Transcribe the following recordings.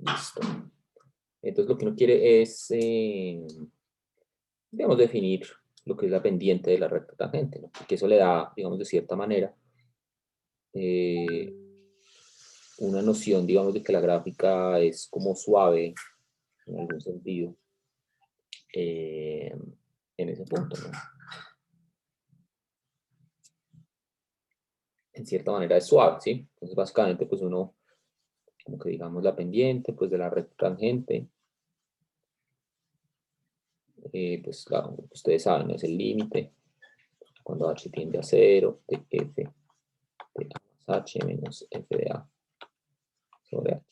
Listo. Entonces lo que uno quiere es, digamos, definir lo que es la pendiente de la recta tangente, ¿no? Porque eso le da, digamos, de cierta manera, una noción, digamos, de que la gráfica es como suave, en algún sentido, en ese punto, ¿no? En cierta manera es suave, ¿sí? Entonces, básicamente, pues uno, como que digamos, la pendiente, pues de la recta tangente, pues claro, ustedes saben, es el límite, cuando h tiende a 0, de f de a más h menos f de a sobre h.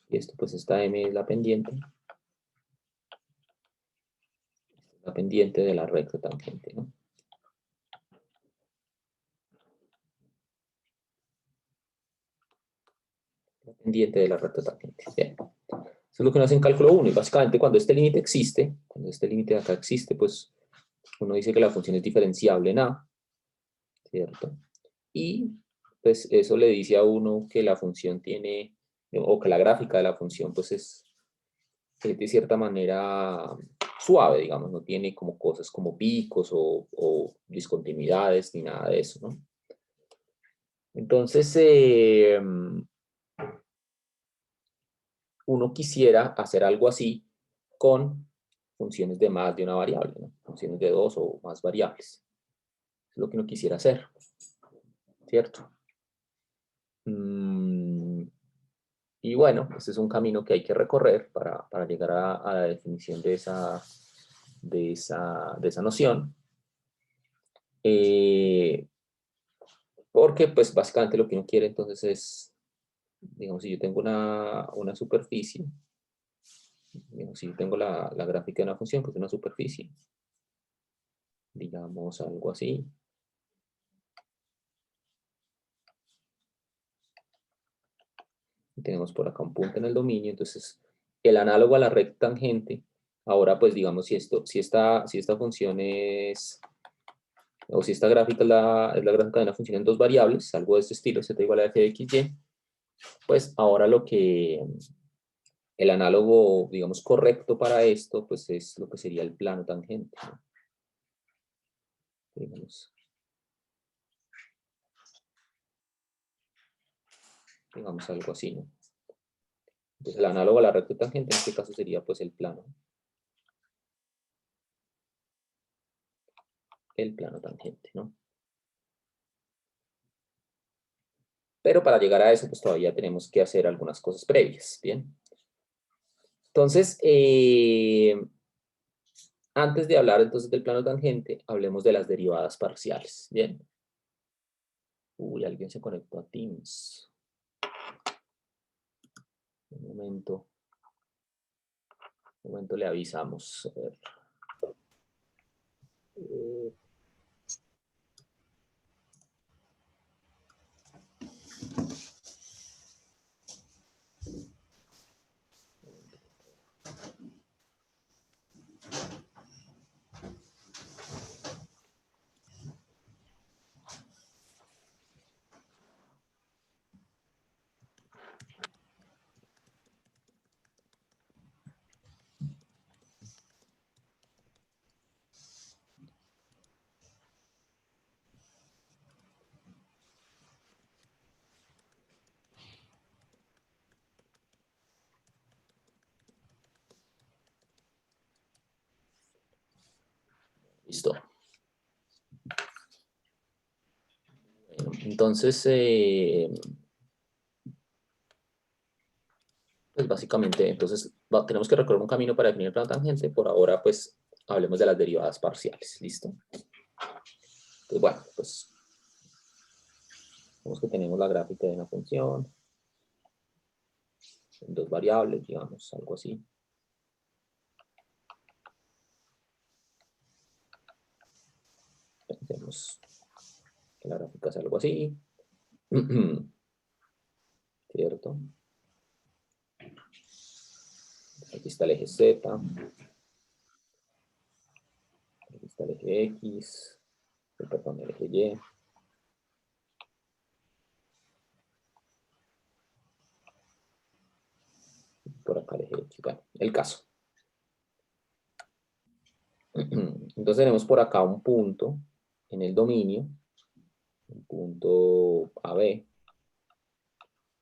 Y esto, pues esta m es la pendiente de la recta tangente, ¿no? La pendiente de la recta tangente. Bien. Eso es lo que uno hace en cálculo 1. Y básicamente cuando este límite existe, cuando este límite de acá existe, pues uno dice que la función es diferenciable en a, ¿cierto? Y pues eso le dice a uno que la función tiene, o que la gráfica de la función pues es de cierta manera suave, digamos, no tiene como cosas como picos o discontinuidades ni nada de eso, ¿no? Entonces, uno quisiera hacer algo así con funciones de más de una variable, ¿no? Funciones de dos o más variables. Es lo que uno quisiera hacer, ¿cierto? Y bueno, este es un camino que hay que recorrer para llegar a la definición de esa noción. Porque pues básicamente lo que uno quiere entonces es, digamos, si yo tengo una superficie, digamos, si yo tengo la gráfica de una función, pues una superficie, digamos algo así. Y tenemos por acá un punto en el dominio, entonces el análogo a la recta tangente, ahora pues digamos si esta función es, o si esta gráfica es la gráfica de una función en dos variables, algo de este estilo, z igual a f de x, y, pues ahora el análogo, digamos, correcto para esto, pues es lo que sería el plano tangente, ¿no? Digamos algo así, ¿no? Entonces el análogo a la recta tangente en este caso sería pues el plano tangente, ¿no? Pero para llegar a eso, pues todavía tenemos que hacer algunas cosas previas, ¿bien? Entonces, antes de hablar entonces del plano tangente, hablemos de las derivadas parciales, ¿bien? Uy, alguien se conectó a Teams. Un momento le avisamos. A ver. Listo. Bueno, entonces, pues básicamente, entonces tenemos que recorrer un camino para definir el plano tangente. Por ahora, pues, hablemos de las derivadas parciales. ¿Listo? Pues bueno, pues, vemos que tenemos la gráfica de una función en dos variables, digamos, algo así. Pensemos que la gráfica es algo así. ¿Cierto? Aquí está el eje Z. Aquí está el eje X. Perdón, el eje Y. por acá el eje X. Bueno, el caso. Entonces tenemos por acá un punto en el dominio, un punto AB,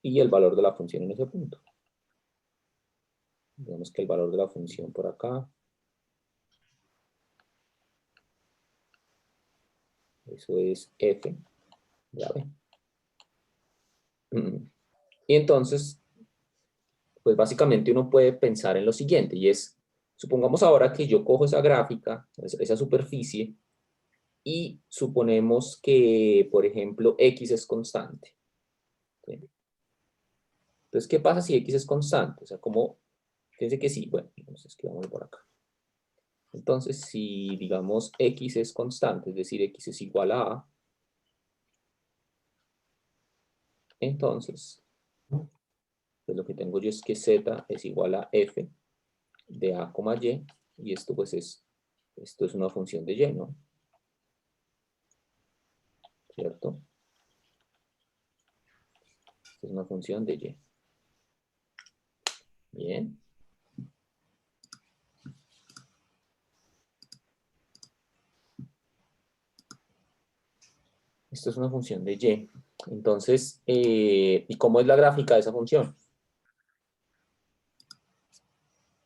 y el valor de la función en ese punto. Digamos que el valor de la función por acá, eso es f de AB. Y entonces, pues básicamente uno puede pensar en lo siguiente, y es, supongamos ahora que yo cojo esa gráfica, esa superficie, y suponemos que, por ejemplo, X es constante. ¿Sí? Entonces, ¿qué pasa si X es constante? O sea, como, fíjense que sí, bueno, entonces escribamos por acá. Entonces, si digamos X es constante, es decir, X es igual a A, entonces, pues lo que tengo yo es que Z es igual a F de A, Y, esto pues esto es una función de Y, ¿no? ¿Cierto? Esto es una función de Y. Bien. Esto es una función de Y. Entonces, ¿y cómo es la gráfica de esa función?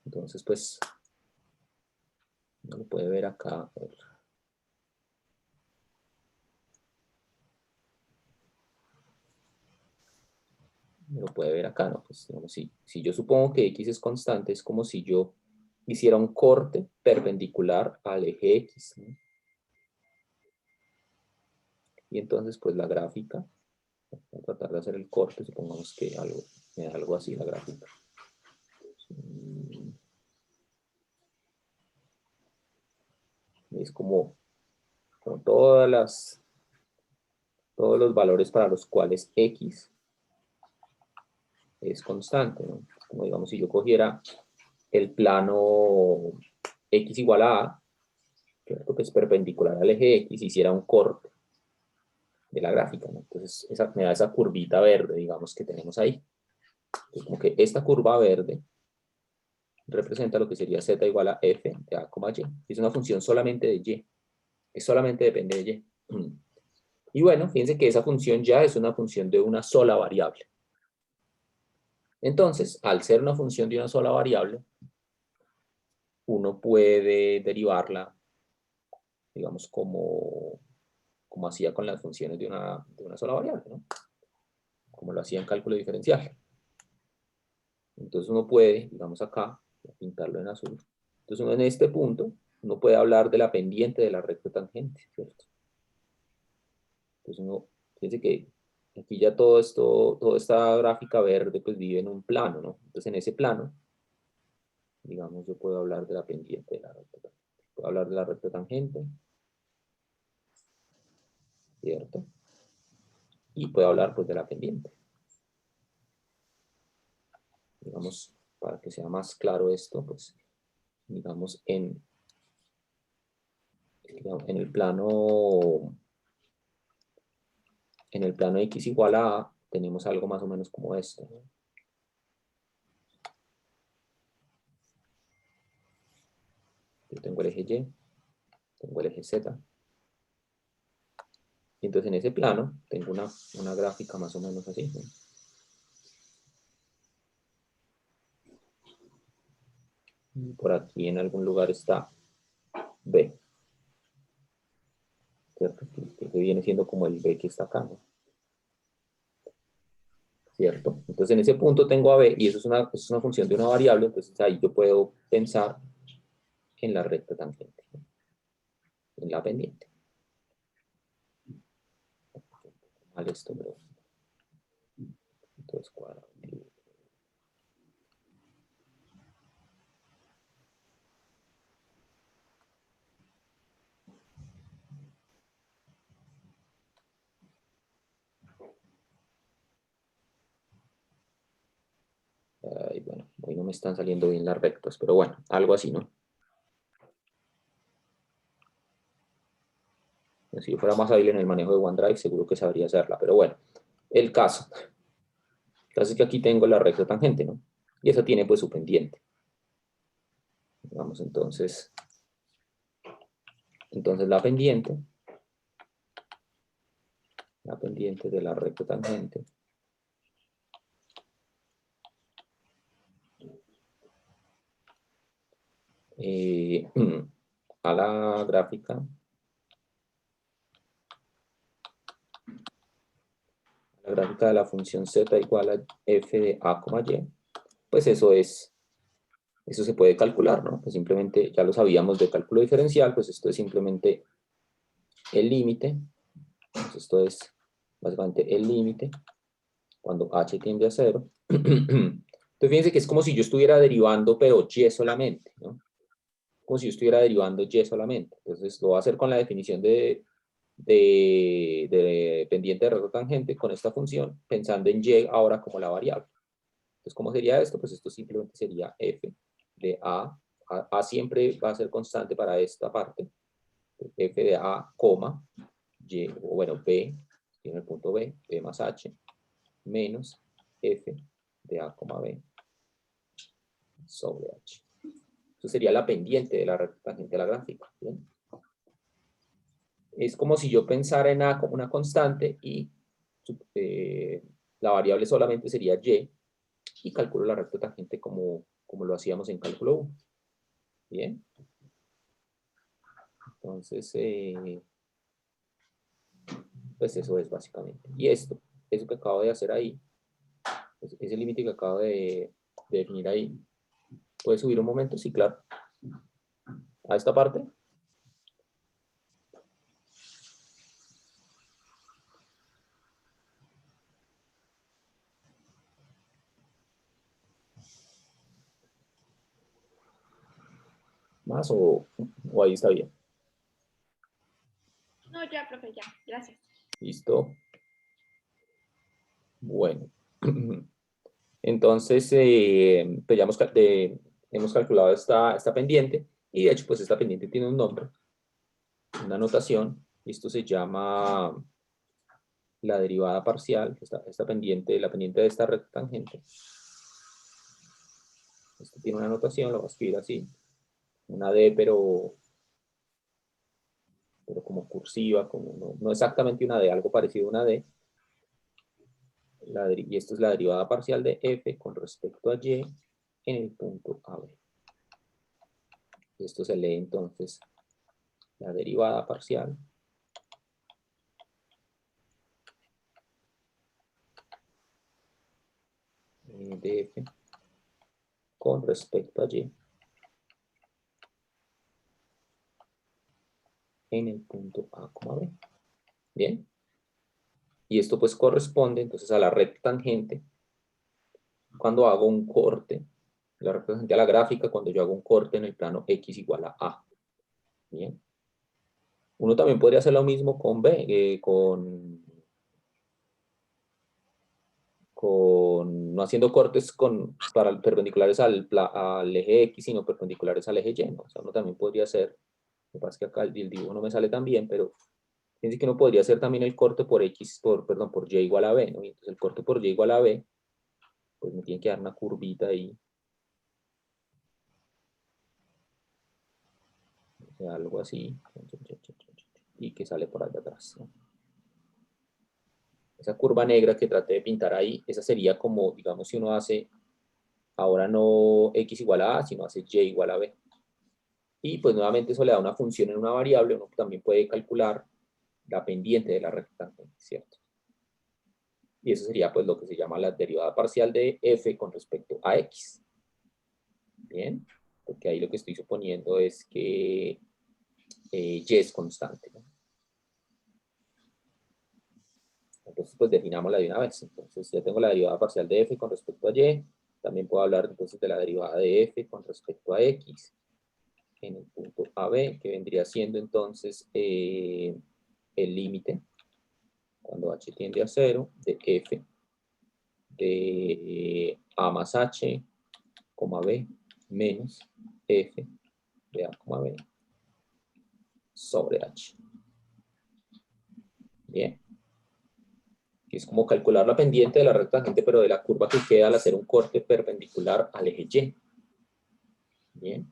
Entonces, pues, uno lo puede ver acá. A ver. Lo puede ver acá, ¿no? Pues, digamos, si yo supongo que X es constante, es como si yo hiciera un corte perpendicular al eje X, ¿no? Y entonces, pues, la gráfica, voy a tratar de hacer el corte, supongamos que me da algo así la gráfica. Es como todos los valores para los cuales X es constante, ¿no? Como digamos, si yo cogiera el plano X igual a A, ¿cierto? Que es perpendicular al eje X, hiciera un corte de la gráfica, ¿no? Entonces me da esa curvita verde, digamos, que tenemos ahí. Entonces, como que esta curva verde representa lo que sería Z igual a F de A, Y. Es una función solamente de Y. Es solamente depende de Y. Y bueno, fíjense que esa función ya es una función de una sola variable. Entonces, al ser una función de una sola variable, uno puede derivarla, digamos, como hacía con las funciones de una sola variable, ¿no? Como lo hacía en cálculo diferencial. Entonces uno puede, digamos acá, voy a pintarlo en azul. Entonces uno en este punto, uno puede hablar de la pendiente de la recta tangente, ¿cierto? Entonces uno, fíjense que aquí ya todo esto, toda esta gráfica verde, pues vive en un plano, ¿no? Entonces en ese plano, digamos, yo puedo hablar de la pendiente de la recta tangente. Puedo hablar de la recta tangente, ¿cierto? Y puedo hablar, pues, de la pendiente. Digamos, para que sea más claro esto, pues, digamos, en en el plano X igual a A, tenemos algo más o menos como esto, ¿no? Yo tengo el eje Y, tengo el eje Z. Y entonces en ese plano tengo una gráfica más o menos así, ¿no? Y por aquí en algún lugar está B, ¿cierto? Que viene siendo como el B que está acá, ¿no? ¿Cierto? Entonces en ese punto tengo a B y eso es una función de una variable, entonces ahí yo puedo pensar en la recta tangente, ¿no? En la pendiente. Mal esto, pero entonces cuadrado. Y bueno, hoy no me están saliendo bien las rectas, pero bueno, algo así, ¿no? Si yo fuera más hábil en el manejo de OneDrive, seguro que sabría hacerla, pero bueno, el caso es que aquí tengo la recta tangente, ¿no? Y eso tiene pues su pendiente. Vamos entonces la pendiente de la recta tangente a la gráfica de la función z igual a f de a, y, pues eso se puede calcular, ¿no? Pues simplemente, ya lo sabíamos de cálculo diferencial, pues esto es simplemente el límite, pues esto es básicamente el límite cuando h tiende a 0. Entonces fíjense que es como si yo estuviera derivando, pero y solamente, ¿no? Como si yo estuviera derivando y solamente. Entonces lo voy a hacer con la definición de pendiente de recta tangente con esta función, pensando en y ahora como la variable. Entonces, ¿cómo sería esto? Pues esto simplemente sería f de a. A siempre va a ser constante para esta parte. F de a, coma, y, o bueno, b, tiene el punto b más h, menos f de a, b sobre h. Eso sería la pendiente de la recta tangente de la gráfica. ¿Bien? Es como si yo pensara en a como una constante y la variable solamente sería y calculo la recta tangente como lo hacíamos en cálculo 1. Bien. Entonces, pues eso es básicamente. Y eso que acabo de hacer ahí, ese límite que acabo de definir ahí, ¿puede subir un momento? Sí, claro. A esta parte. ¿Más o ahí está bien? No, ya, profe, ya. Gracias. Listo. Bueno. Entonces, pues ya hemos calculado esta pendiente y de hecho, pues esta pendiente tiene un nombre, una notación. Esto se llama la derivada parcial, esta pendiente, la pendiente de esta recta tangente. Esto tiene una notación, lo voy a escribir así. Una D, pero como cursiva, como no exactamente una D, algo parecido a una D. Y esto es la derivada parcial de f con respecto a y en el punto AB. Esto se lee entonces la derivada parcial de f con respecto a y en el punto A, B. Bien. Y esto pues corresponde entonces a la recta tangente cuando hago un corte, la recta tangente a la gráfica cuando yo hago un corte en el plano x igual a A. Bien. Uno también podría hacer lo mismo con B, no haciendo cortes perpendiculares al eje X, sino perpendiculares al eje Y, ¿no? O sea, uno también podría hacer, lo que pasa es que acá el dibujo no me sale tan bien, pero fíjense que uno podría hacer también el corte por Y igual a B, ¿no? Y entonces el corte por Y igual a B, pues me tiene que dar una curvita ahí, o sea, algo así, y que sale por allá atrás, ¿no? Esa curva negra que traté de pintar ahí, esa sería como, digamos, si uno hace, ahora no X igual a A, sino hace Y igual a B. Y pues nuevamente eso le da una función en una variable, uno también puede calcular la pendiente de la recta tangente, ¿cierto? Y eso sería pues lo que se llama la derivada parcial de f con respecto a x. Bien, porque ahí lo que estoy suponiendo es que y es constante, ¿no? Entonces pues definámosla de una vez. Entonces ya tengo la derivada parcial de f con respecto a y, también puedo hablar entonces de la derivada de f con respecto a x en el punto AB, que vendría siendo entonces el límite cuando h tiende a 0 de f de a más h, b menos f de a, b sobre h. Bien. que es como calcular la pendiente de la recta tangente, pero de la curva que queda al hacer un corte perpendicular al eje Y. Bien.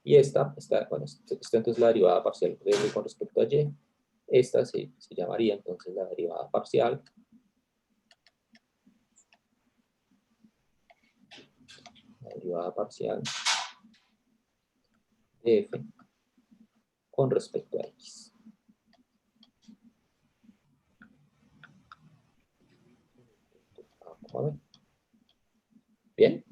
Y esta bueno, entonces es la derivada parcial de f con respecto a Y. Esta se llamaría entonces la derivada parcial de f con respecto a x. A ver. Bien.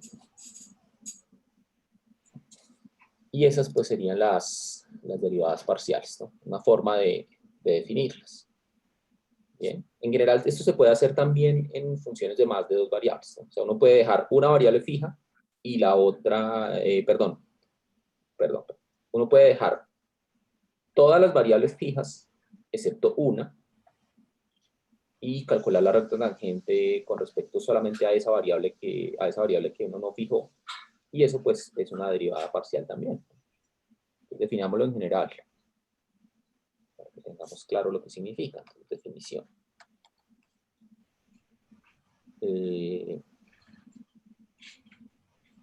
Y esas pues serían las derivadas parciales, ¿no? Una forma de definirlas. Bien. En general, esto se puede hacer también en funciones de más de dos variables, ¿no? O sea, uno puede dejar una variable fija y la otra, perdón, uno puede dejar todas las variables fijas, excepto una, y calcular la recta tangente con respecto solamente a esa variable que uno no fijó. Y eso pues es una derivada parcial también. Entonces, definámoslo en general, para que tengamos claro lo que significa. Entonces, definición.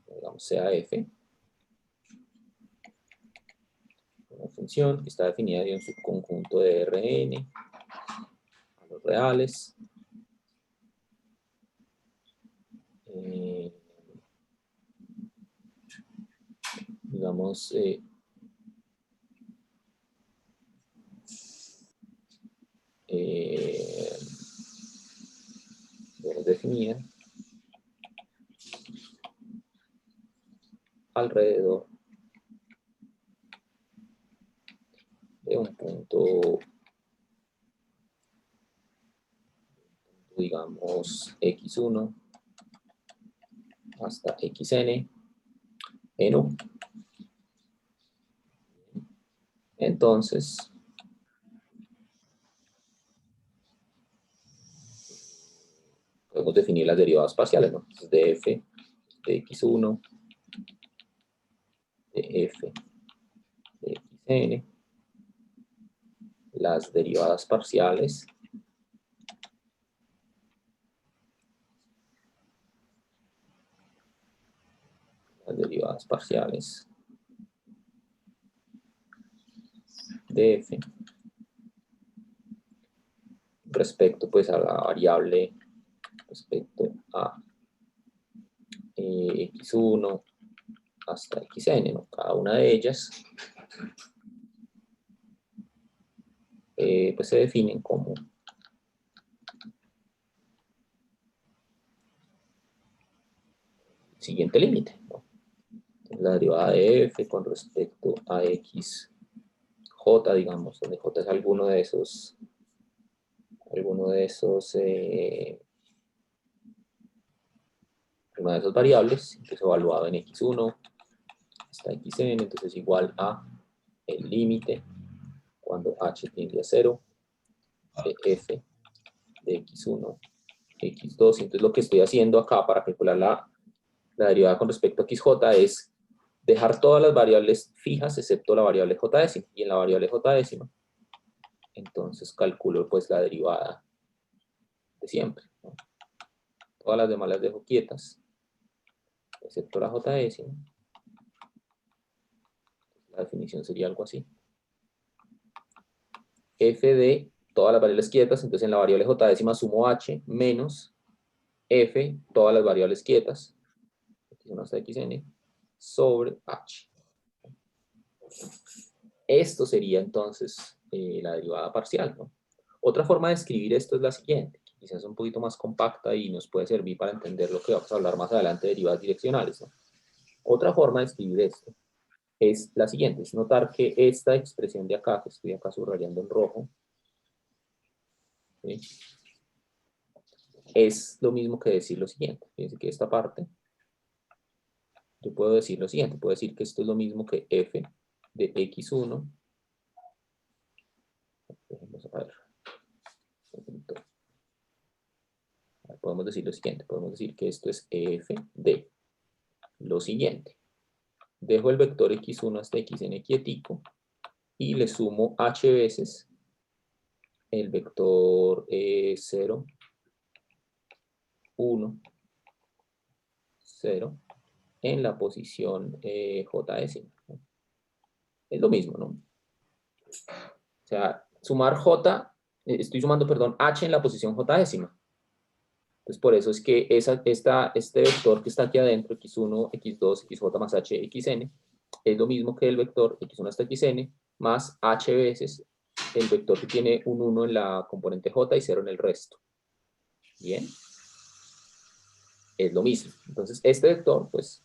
Digamos sea f, una función que está definida en un subconjunto de Rn a los reales. Digamos, definida alrededor de un punto, digamos, x1 hasta xn en U. Entonces, podemos definir las derivadas parciales, ¿no? Entonces, de f de x1, de f de xn, las derivadas parciales de f respecto pues a la variable respecto a x1 hasta xn, ¿no? Cada una de ellas pues se definen como siguiente límite, ¿no? La derivada de f con respecto a x j, digamos, donde j es alguno de esos una de esas variables, que es evaluado en x1 hasta xn, entonces igual a el límite cuando h tiende a 0 de f de x1, x2. Entonces lo que estoy haciendo acá para calcular la derivada con respecto a xj es dejar todas las variables fijas excepto la variable j décima. Y en la variable j décima, entonces calculo pues la derivada de siempre, ¿no? Todas las demás las dejo quietas, excepto la j décima. La definición sería algo así. F de todas las variables quietas, entonces en la variable j décima sumo h menos f, todas las variables quietas, x1 hasta xn, sobre h. Esto sería entonces la derivada parcial, ¿no? Otra forma de escribir esto es la siguiente, quizás un poquito más compacta y nos puede servir para entender lo que vamos a hablar más adelante de derivadas direccionales, ¿no? Otra forma de escribir esto es la siguiente, es notar que esta expresión de acá, que estoy acá subrayando en rojo, ¿sí?, es lo mismo que decir lo siguiente. Fíjense que esta parte, yo puedo decir lo siguiente, puedo decir que esto es lo mismo que f de x1, podemos decir lo siguiente, podemos decir que esto es f de lo siguiente. Dejo el vector x1 hasta xn quietico y le sumo h veces el vector 0 1, 0, en la posición j décima, ¿no? Es lo mismo, ¿no? O sea, sumar j, estoy sumando, perdón, h en la posición j décima. Entonces, por eso es que este vector que está aquí adentro, x1, x2, xj más h, xn, es lo mismo que el vector x1 hasta xn más h veces el vector que tiene un 1 en la componente j y 0 en el resto. Bien. Es lo mismo. Entonces, este vector, pues,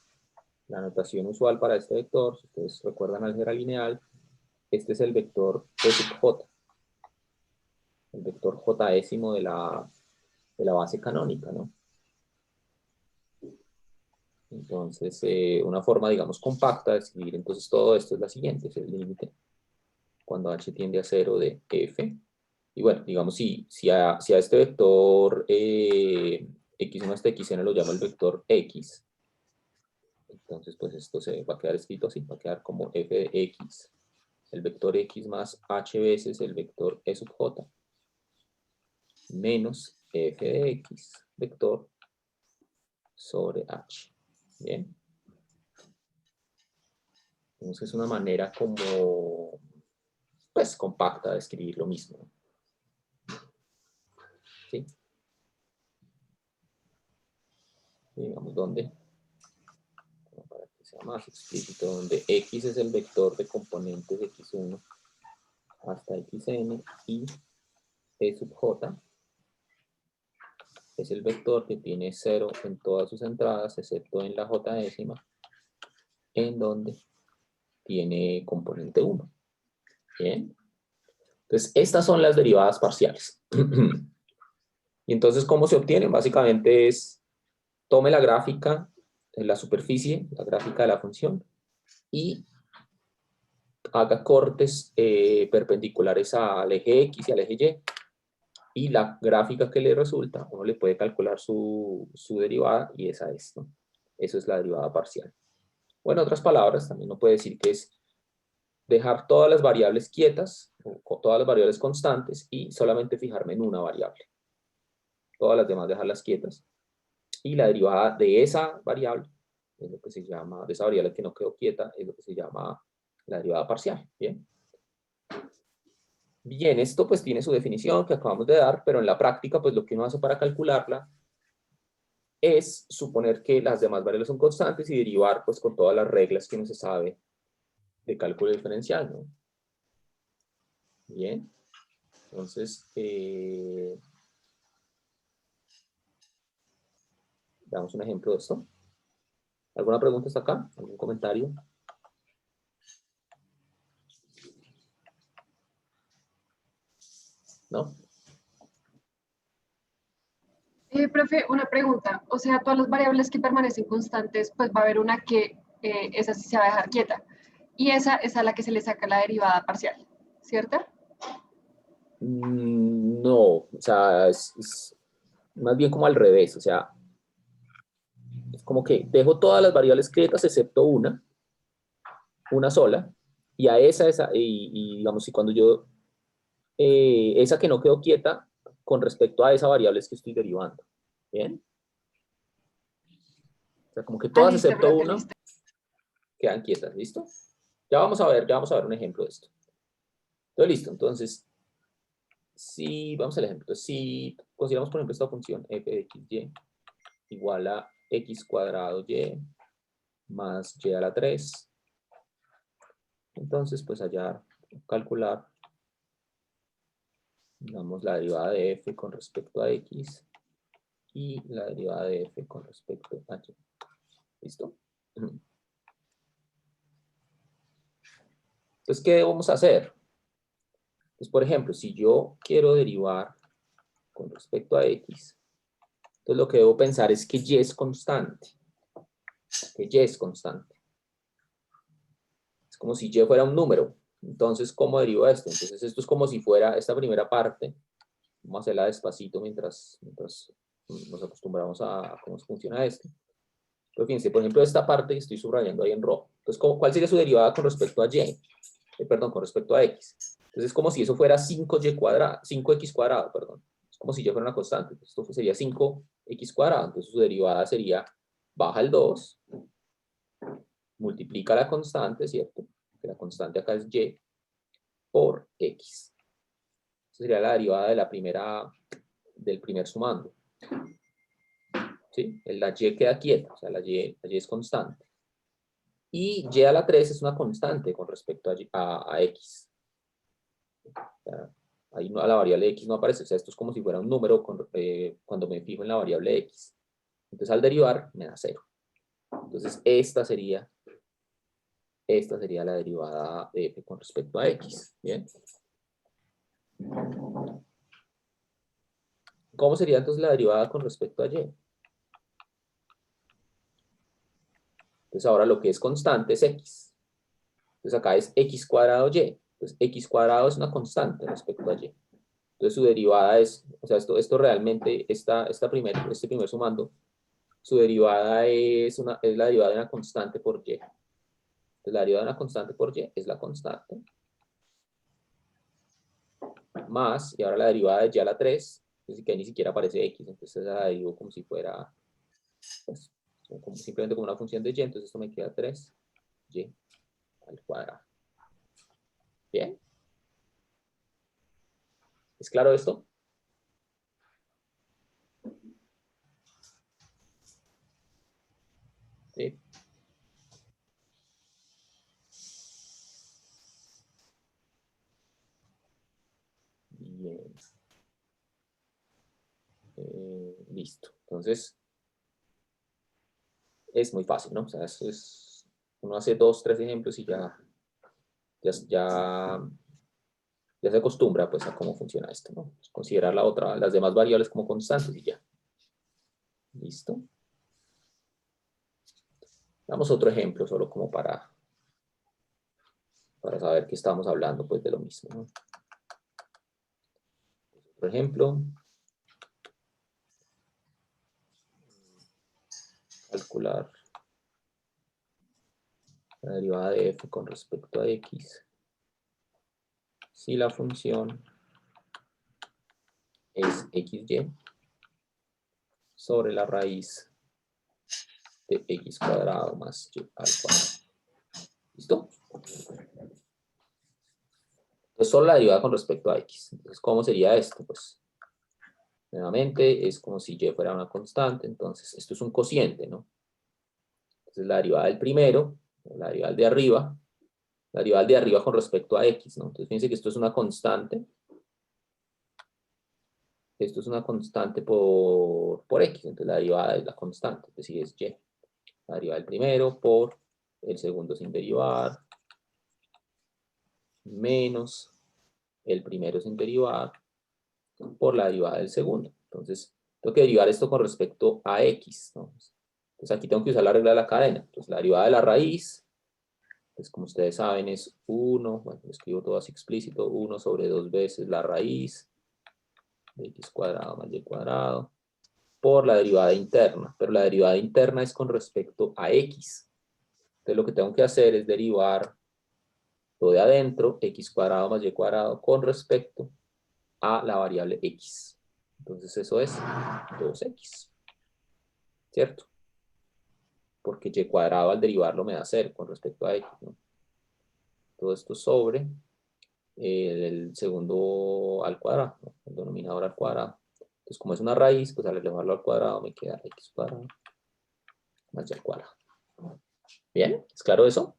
la notación usual para este vector, si ustedes recuerdan álgebra lineal, este es el vector E sub j, el vector j décimo de la base canónica, ¿no? Entonces, una forma, digamos, compacta de escribir entonces todo esto es la siguiente, es el límite cuando h tiende a 0 de f. Y bueno, digamos, si a este vector x1 hasta xn lo llamo el vector x, entonces pues esto se va a quedar escrito así, va a quedar como f de x, el vector x más h veces el vector e sub j, menos f de x, vector, sobre h. Bien. Entonces es una manera como, pues, compacta de escribir lo mismo. ¿Sí? Digamos, ¿dónde? Para que sea más explícito, donde x es el vector de componentes x1 hasta xn y e sub j es el vector que tiene 0 en todas sus entradas, excepto en la j décima, en donde tiene componente 1. Bien. Entonces, estas son las derivadas parciales. Y entonces, ¿cómo se obtienen? Básicamente es, tome la gráfica en la superficie, la gráfica de la función, y haga cortes perpendiculares al eje X y al eje Y. Y la gráfica que le resulta, uno le puede calcular su derivada y esa es, ¿no? Eso es la derivada parcial. Bueno, en otras palabras, también uno puede decir que es dejar todas las variables quietas, o todas las variables constantes, y solamente fijarme en una variable. Todas las demás dejarlas quietas. Y la derivada de esa variable, es lo que se llama, de esa variable que no quedó quieta, es lo que se llama la derivada parcial. Bien. Bien, esto pues tiene su definición que acabamos de dar, pero en la práctica pues lo que uno hace para calcularla es suponer que las demás variables son constantes y derivar pues con todas las reglas que uno se sabe de cálculo diferencial, ¿no? Bien, entonces damos un ejemplo de esto. ¿Alguna pregunta hasta acá? ¿Algún comentario? ¿No? Profe, una pregunta. O sea, todas las variables que permanecen constantes, pues va a haber una que esa sí se va a dejar quieta. Y esa es a la que se le saca la derivada parcial, ¿cierto? No, o sea, es más bien como al revés, o sea, es como que dejo todas las variables quietas excepto una sola, y a esa y digamos, y cuando yo, esa que no quedó quieta con respecto a esa variable es que estoy derivando. ¿Bien? O sea, como que Ah, todas listo, excepto profe, una listo. quedan quietas, ¿listo? Ya vamos a ver un ejemplo de esto. Entonces, listo, entonces, si, vamos al ejemplo, si consideramos, por ejemplo, esta función f de xy igual a x cuadrado y más y a la 3, entonces, pues allá calcular, digamos, la derivada de f con respecto a x y la derivada de f con respecto a y. ¿Listo? Entonces, ¿qué debemos hacer? Pues, por ejemplo, si yo quiero derivar con respecto a x, entonces lo que debo pensar es que y es constante. Que y es constante. Es como si y fuera un número. Entonces, ¿cómo derivo esto? Entonces, esto es como si fuera esta primera parte. Vamos a hacerla despacito mientras nos acostumbramos a cómo funciona esto. Pero fíjense, por ejemplo, esta parte que estoy subrayando ahí en rojo. Entonces, ¿cuál sería su derivada con respecto a y? Perdón, con respecto a x. Entonces, es como si eso fuera 5y cuadrado, 5x cuadrado, perdón. Es como si y fuera una constante. Esto sería 5 x cuadrado. Entonces su derivada sería, baja el 2, multiplica la constante, ¿cierto? Que la constante acá es y, por x. Esa sería la derivada de del primer sumando. ¿Sí? La y queda quieta, o sea, la y es constante. Y y a la 3 es una constante con respecto a x. O sea, ahí la variable x no aparece, o sea, esto es como si fuera un número cuando me fijo en la variable x. Entonces al derivar me da 0. Entonces esta sería la derivada de f con respecto a x. ¿Bien? ¿Cómo sería entonces la derivada con respecto a y? Entonces ahora lo que es constante es x. Entonces acá es x cuadrado y. Entonces x cuadrado es una constante respecto a y. Entonces su derivada es, o sea, esto realmente, este primer sumando, su derivada es la derivada de una constante por y. Entonces la derivada de una constante por y es la constante. Más, y ahora la derivada de y a la 3, es que ni siquiera aparece x, entonces la derivo como si fuera, pues, simplemente como una función de y, entonces esto me queda 3y al cuadrado. ¿Bien? ¿Es claro esto? ¿Sí? Bien. Listo. Entonces, es muy fácil, ¿no? O sea, uno hace 2, 3 ejemplos y ya se acostumbra pues a cómo funciona esto, ¿no? Considerar las demás variables como constantes y ya. ¿Listo? Damos otro ejemplo solo como para saber que estamos hablando pues de lo mismo, ¿no? Por ejemplo, calcular la derivada de f con respecto a x si la función es xy sobre la raíz de x cuadrado más y al cuadrado. ¿Listo? Entonces solo la derivada con respecto a x. Entonces, ¿cómo sería esto? Pues nuevamente es como si y fuera una constante, entonces esto es un cociente, ¿no? Entonces la derivada del primero, la derivada del de arriba con respecto a x, ¿no? Entonces fíjense que esto es una constante. Esto es una constante por x, entonces la derivada es la constante, es decir, es y. La derivada del primero por el segundo sin derivar, menos el primero sin derivar, por la derivada del segundo. Entonces, tengo que derivar esto con respecto a x, ¿no? Entonces aquí tengo que usar la regla de la cadena. Entonces la derivada de la raíz, pues como ustedes saben es 1, bueno, lo escribo todo así explícito, 1 sobre 2 veces la raíz de x cuadrado más y cuadrado, por la derivada interna, pero la derivada interna es con respecto a x. Entonces lo que tengo que hacer es derivar lo de adentro, x cuadrado más y cuadrado, con respecto a la variable x. Entonces eso es 2x, ¿cierto? Porque y cuadrado al derivarlo me da 0 con respecto a x, ¿no? Todo esto sobre el segundo al cuadrado, ¿no? El denominador al cuadrado. Entonces como es una raíz, pues al elevarlo al cuadrado me queda x cuadrado más y al cuadrado. ¿Bien? ¿Es claro eso?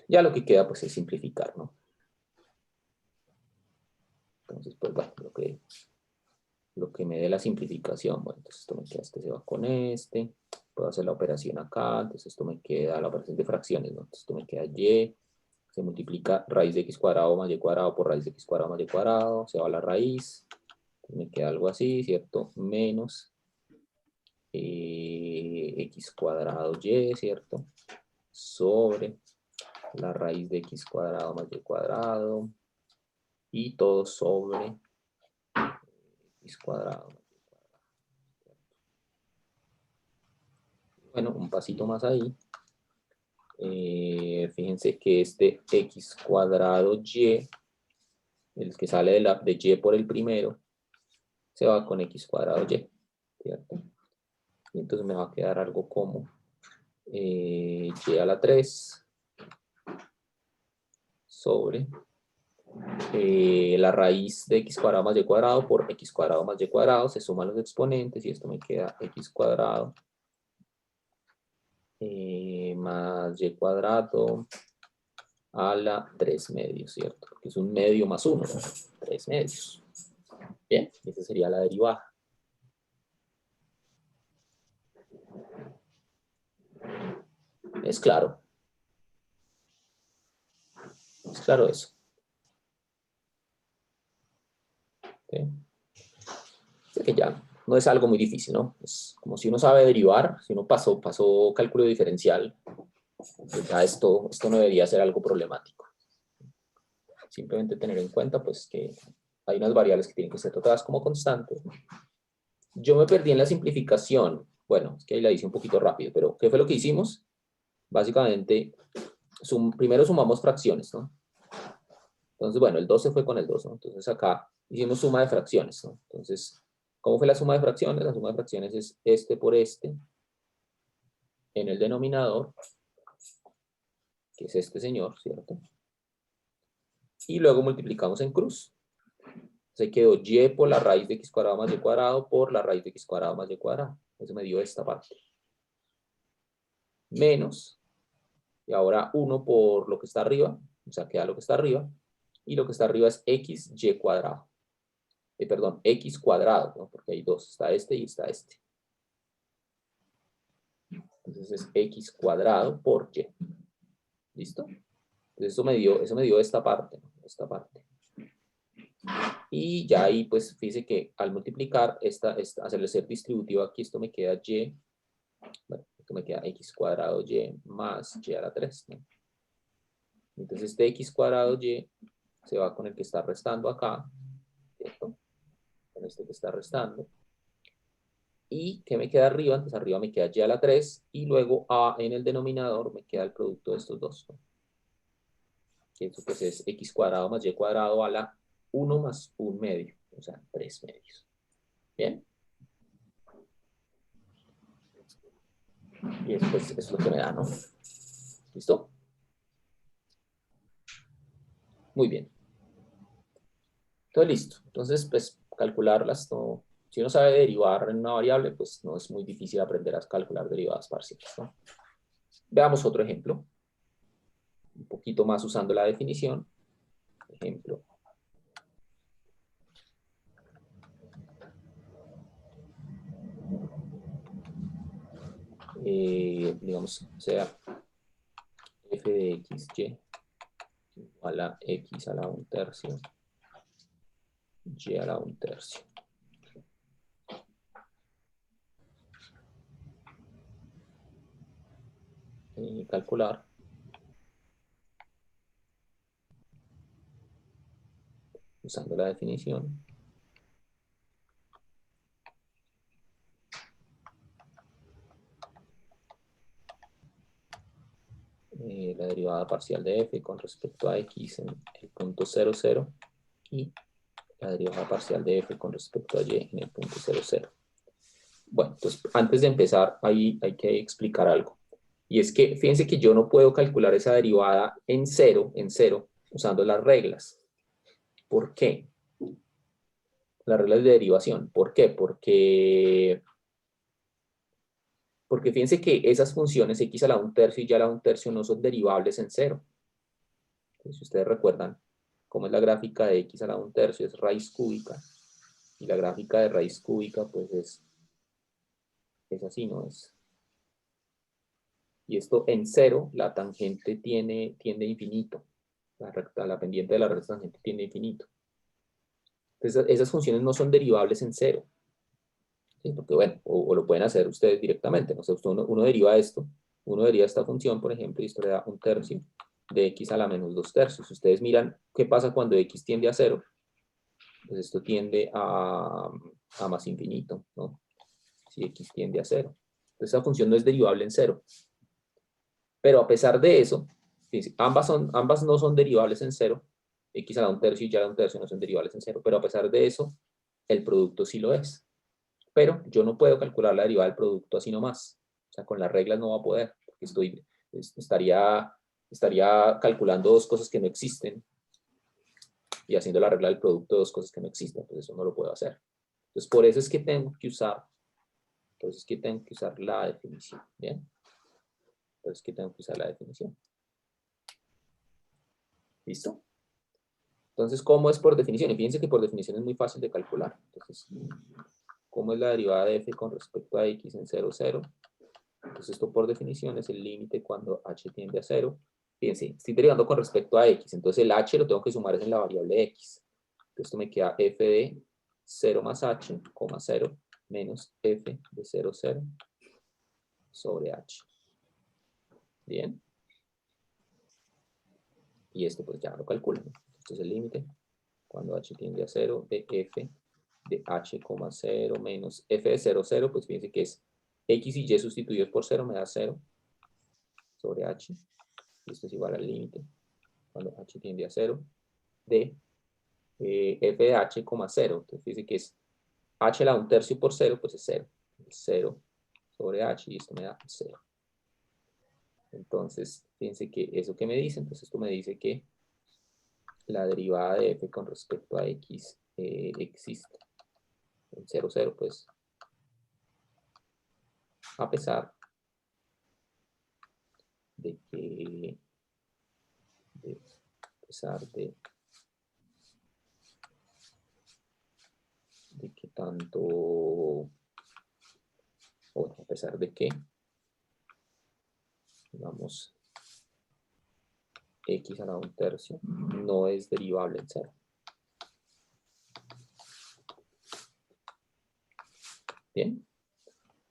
Ya lo que queda pues es simplificar, ¿no? Entonces pues bueno, lo que me dé la simplificación, bueno, entonces esto me queda, este se va con este, puedo hacer la operación acá, entonces esto me queda, la operación de fracciones, ¿no? Entonces esto me queda y, se multiplica raíz de x cuadrado más y cuadrado por raíz de x cuadrado más y cuadrado, se va a la raíz, me queda algo así, ¿cierto? Menos x cuadrado y, ¿cierto? Sobre la raíz de x cuadrado más y cuadrado, y todo sobre x cuadrado. Bueno, un pasito más ahí. Fíjense que este x cuadrado y, el que sale de y por el primero, se va con x cuadrado y, ¿cierto? Y entonces me va a quedar algo como y a la 3 sobre la raíz de x cuadrado más y cuadrado por x cuadrado más y cuadrado, se suman los exponentes y esto me queda x cuadrado más y cuadrado a la 3 medios, ¿cierto? Porque es un medio más 1, 3 medios. Bien, esa sería la derivada. Es claro. Es claro eso. ¿Sí? Sé que ya no es algo muy difícil, ¿no? Es como si uno sabe derivar, si uno pasó cálculo diferencial, pues ya esto no debería ser algo problemático. Simplemente tener en cuenta pues que hay unas variables que tienen que ser tratadas como constantes. Yo me perdí en la simplificación. Bueno, es que ahí la hice un poquito rápido, pero ¿qué fue lo que hicimos? Básicamente, primero sumamos fracciones, ¿no? Entonces, bueno, el 2 se fue con el 2, ¿no? Entonces acá hicimos suma de fracciones, ¿no? Entonces, ¿cómo fue la suma de fracciones? La suma de fracciones es este por este en el denominador, que es este señor, ¿cierto? Y luego multiplicamos en cruz. Se quedó y por la raíz de x cuadrado más y cuadrado por la raíz de x cuadrado más y cuadrado. Eso me dio esta parte. Menos, y ahora 1 por lo que está arriba, o sea, queda lo que está arriba, y lo que está arriba es x y cuadrado. Perdón, x cuadrado, ¿no? Porque hay dos, está este y está este. Entonces es x cuadrado por y. ¿Listo? Entonces eso me dio esta parte, ¿no? Esta parte. Y ya ahí, pues, fíjese que al multiplicar, hacerle ser distributivo aquí, esto me queda y, bueno, esto me queda x cuadrado y más y a la 3, ¿no? Entonces este x cuadrado y se va con el que está restando acá, ¿cierto? Con este que está restando. ¿Y qué me queda arriba? Entonces arriba me queda y a la 3 y luego a en el denominador me queda el producto de estos dos, ¿no? Que eso pues es x cuadrado más y cuadrado a la 1 más 1 medio, o sea, 3 medios. ¿Bien? Y eso pues es lo que me da, ¿no? ¿Listo? Muy bien. Todo listo. Entonces, pues calcularlas, no, si uno sabe derivar en una variable, pues no es muy difícil aprender a calcular derivadas parciales, ¿no? Veamos otro ejemplo. Un poquito más usando la definición. Ejemplo. Digamos, sea f de x, y igual a x a la 1/3, y a la 1/3. Y calcular. Usando la definición. La derivada parcial de f con respecto a x en el punto 0, 0 y la derivada parcial de f con respecto a y en el punto 0, 0. Bueno, entonces antes de empezar ahí hay que explicar algo. Y es que fíjense que yo no puedo calcular esa derivada en cero, usando las reglas. ¿Por qué? Las reglas de derivación. ¿Por qué? Porque fíjense que esas funciones x a la 1/3 y y a la 1/3 no son derivables en cero. Entonces, si ustedes recuerdan cómo es la gráfica de x a la 1/3, es raíz cúbica. Y la gráfica de raíz cúbica, pues es así, ¿no? Y esto en cero, la tangente tiende a infinito. La pendiente de la recta tangente tiende a infinito. Entonces, esas funciones no son derivables en cero. ¿Sí? Porque, bueno, o lo pueden hacer ustedes directamente. No sé, uno deriva esto, uno deriva esta función, por ejemplo, y esto le da 1/3 de x a la menos 2/3. Si ustedes miran qué pasa cuando x tiende a cero, pues esto tiende a más infinito, ¿no? Si x tiende a cero. Entonces, esa función no es derivable en cero. Pero a pesar de eso, ambas no son derivables en cero, x a la 1/3 y y a la 1/3 no son derivables en cero, pero a pesar de eso, el producto sí lo es. Pero yo no puedo calcular la derivada del producto así nomás. O sea, con las reglas no va a poder, porque estaría calculando dos cosas que no existen y haciendo la regla del producto de dos cosas que no existen. Entonces eso no lo puedo hacer. Entonces por eso es que tengo que usar, la definición. ¿Bien? Por eso es que tengo que usar la definición. ¿Listo? Entonces, ¿cómo es por definición? Y fíjense que por definición es muy fácil de calcular. Entonces, ¿cómo es la derivada de f con respecto a x en 0, 0? Entonces, esto por definición es el límite cuando h tiende a 0. Fíjense, estoy derivando con respecto a x. Entonces, el h lo tengo que sumar en la variable x. Entonces, esto me queda f de 0 más h, 0, menos f de 0, 0 sobre h. Bien. Y esto pues ya lo calculo. Esto es el límite cuando h tiende a 0 de f de h, 0 menos f de 0, 0, pues fíjense que es x y y sustituidos por 0 me da 0 sobre h. Y esto es igual al límite cuando h tiende a 0 de f de h, 0. Entonces fíjense que es h a la 1/3 por 0, pues es 0. 0 sobre h y esto me da 0. Entonces, fíjense que eso que me dice, entonces esto me dice que la derivada de f con respecto a x existe en 0, 0, pues a pesar de que tanto, o a pesar de que, digamos, x a la 1/3 no es derivable en 0. Bien.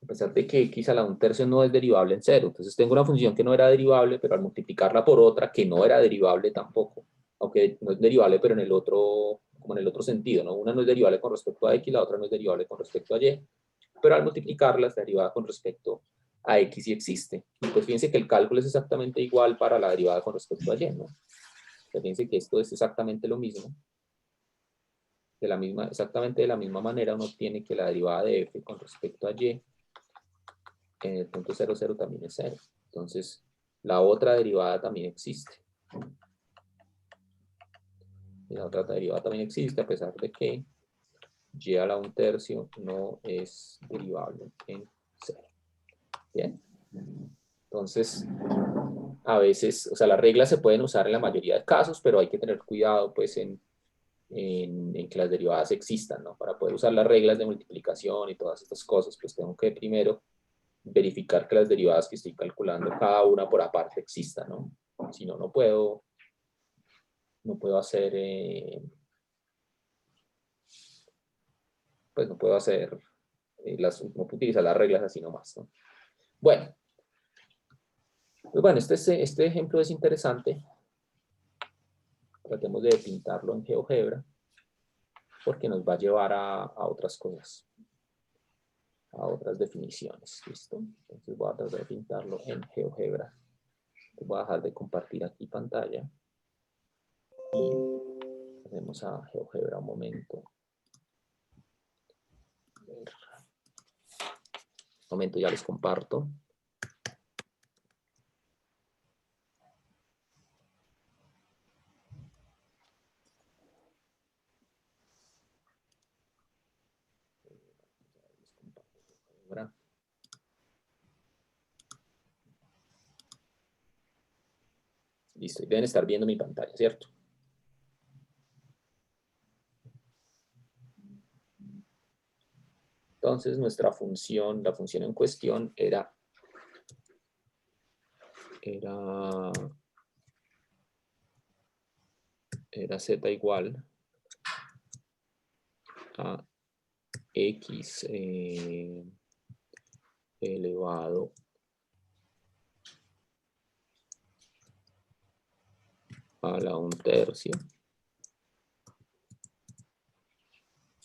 A pesar de que x a la 1/3 no es derivable en 0. Entonces tengo una función que no era derivable, pero al multiplicarla por otra que no era derivable tampoco. Aunque no es derivable, pero en el otro, como en el otro sentido, ¿no? Una no es derivable con respecto a x, la otra no es derivable con respecto a y. Pero al multiplicarlas, la derivada con respecto a x sí existe. Y pues fíjense que el cálculo es exactamente igual para la derivada con respecto a y, ¿no? O sea, fíjense que esto es exactamente lo mismo. Exactamente de la misma manera uno tiene que la derivada de f con respecto a y en el punto 0, 0 también es 0. Entonces, la otra derivada también existe. Y la otra derivada también existe a pesar de que y a la 1/3 no es derivable en 0. Bien. Entonces, a veces, o sea, las reglas se pueden usar en la mayoría de casos, pero hay que tener cuidado, pues, en que las derivadas existan, ¿no? Para poder usar las reglas de multiplicación y todas estas cosas, pues tengo que primero verificar que las derivadas que estoy calculando, cada una por aparte, existan, ¿no? Si no, no puedo hacer, pues no puedo hacer, no puedo utilizar las reglas así nomás, ¿no? Bueno, pues bueno, este ejemplo es interesante. Tratemos de pintarlo en GeoGebra, porque nos va a llevar a otras cosas, a otras definiciones, ¿listo? Entonces voy a tratar de pintarlo en GeoGebra. Voy a dejar de compartir aquí pantalla y hacemos a GeoGebra un momento. Un momento, ya les comparto. Listo, y deben estar viendo mi pantalla, ¿cierto? Entonces nuestra función, la función en cuestión era z igual a x elevado a la 1/3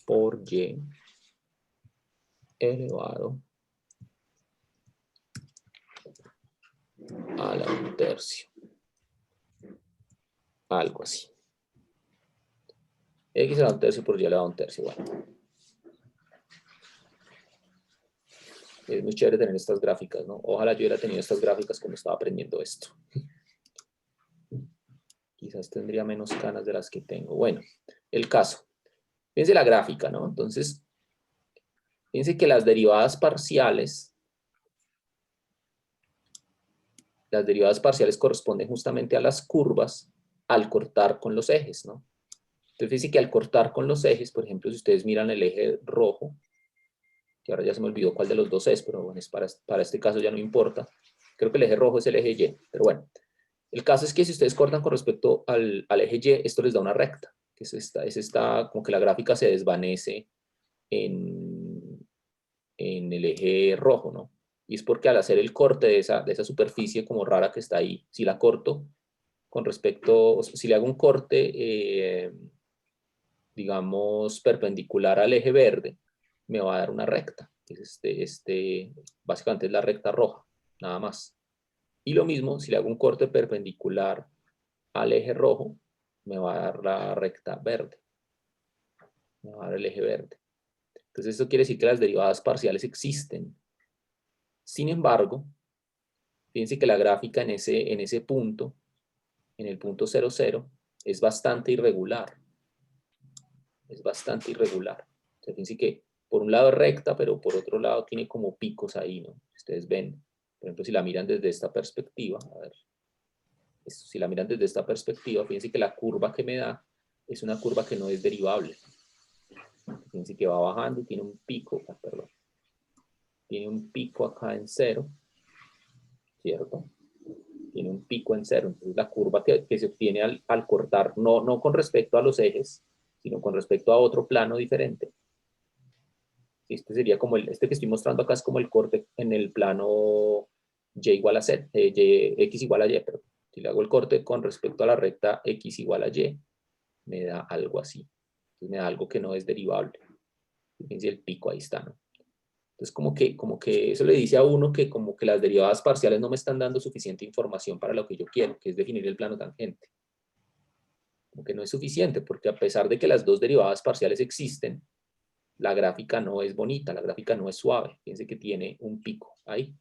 por y elevado a la 1/3. Algo así. X a la 1/3 por y a la 1/3. Bueno. es muy chévere tener estas gráficas, ¿no? Ojalá yo hubiera tenido estas gráficas cuando estaba aprendiendo esto. Quizás tendría menos canas de las que tengo. Bueno, el caso. Fíjense la gráfica, ¿no? Entonces, fíjense que las derivadas parciales corresponden justamente a las curvas al cortar con los ejes, ¿no? Entonces, fíjense que al cortar con los ejes, por ejemplo, si ustedes miran el eje rojo, que ahora ya se me olvidó cuál de los dos es, pero bueno, para este caso ya no importa. Creo que el eje rojo es el eje Y, pero bueno. El caso es que si ustedes cortan con respecto al eje Y, esto les da una recta, que es esta, como que la gráfica se desvanece en el eje rojo, ¿no? Y es porque al hacer el corte de esa superficie como rara que está ahí, si la corto con respecto, o sea, si le hago un corte, digamos, perpendicular al eje verde, me va a dar una recta. Básicamente es la recta roja, nada más. Y lo mismo, si le hago un corte perpendicular al eje rojo, me va a dar la recta verde. Me va a dar el eje verde. Entonces esto quiere decir que las derivadas parciales existen. Sin embargo, fíjense que la gráfica en ese punto, en el punto 0, 0, es bastante irregular. Es bastante irregular. O sea, fíjense que por un lado es recta, pero por otro lado tiene como picos ahí, ¿no? Ustedes ven, por ejemplo, si la miran desde esta perspectiva, a ver, si la miran desde esta perspectiva, fíjense que la curva que me da es una curva que no es derivable. Fíjense que va bajando y tiene un pico, perdón, tiene un pico acá en 0, ¿cierto? Tiene un pico en 0. Entonces la curva que se obtiene al cortar, no con respecto a los ejes, sino con respecto a otro plano diferente. Este sería como este que estoy mostrando acá es como el corte en el plano y igual a z, x igual a y, perdón. Si le hago el corte con respecto a la recta x igual a y, me da algo así. Entonces me da algo que no es derivable. Fíjense el pico, ahí está, ¿no? Entonces como que eso le dice a uno que como que las derivadas parciales no me están dando suficiente información para lo que yo quiero, que es definir el plano tangente. Como que no es suficiente, porque a pesar de que las dos derivadas parciales existen, la gráfica no es bonita, la gráfica no es suave. Fíjense que tiene un pico ahí.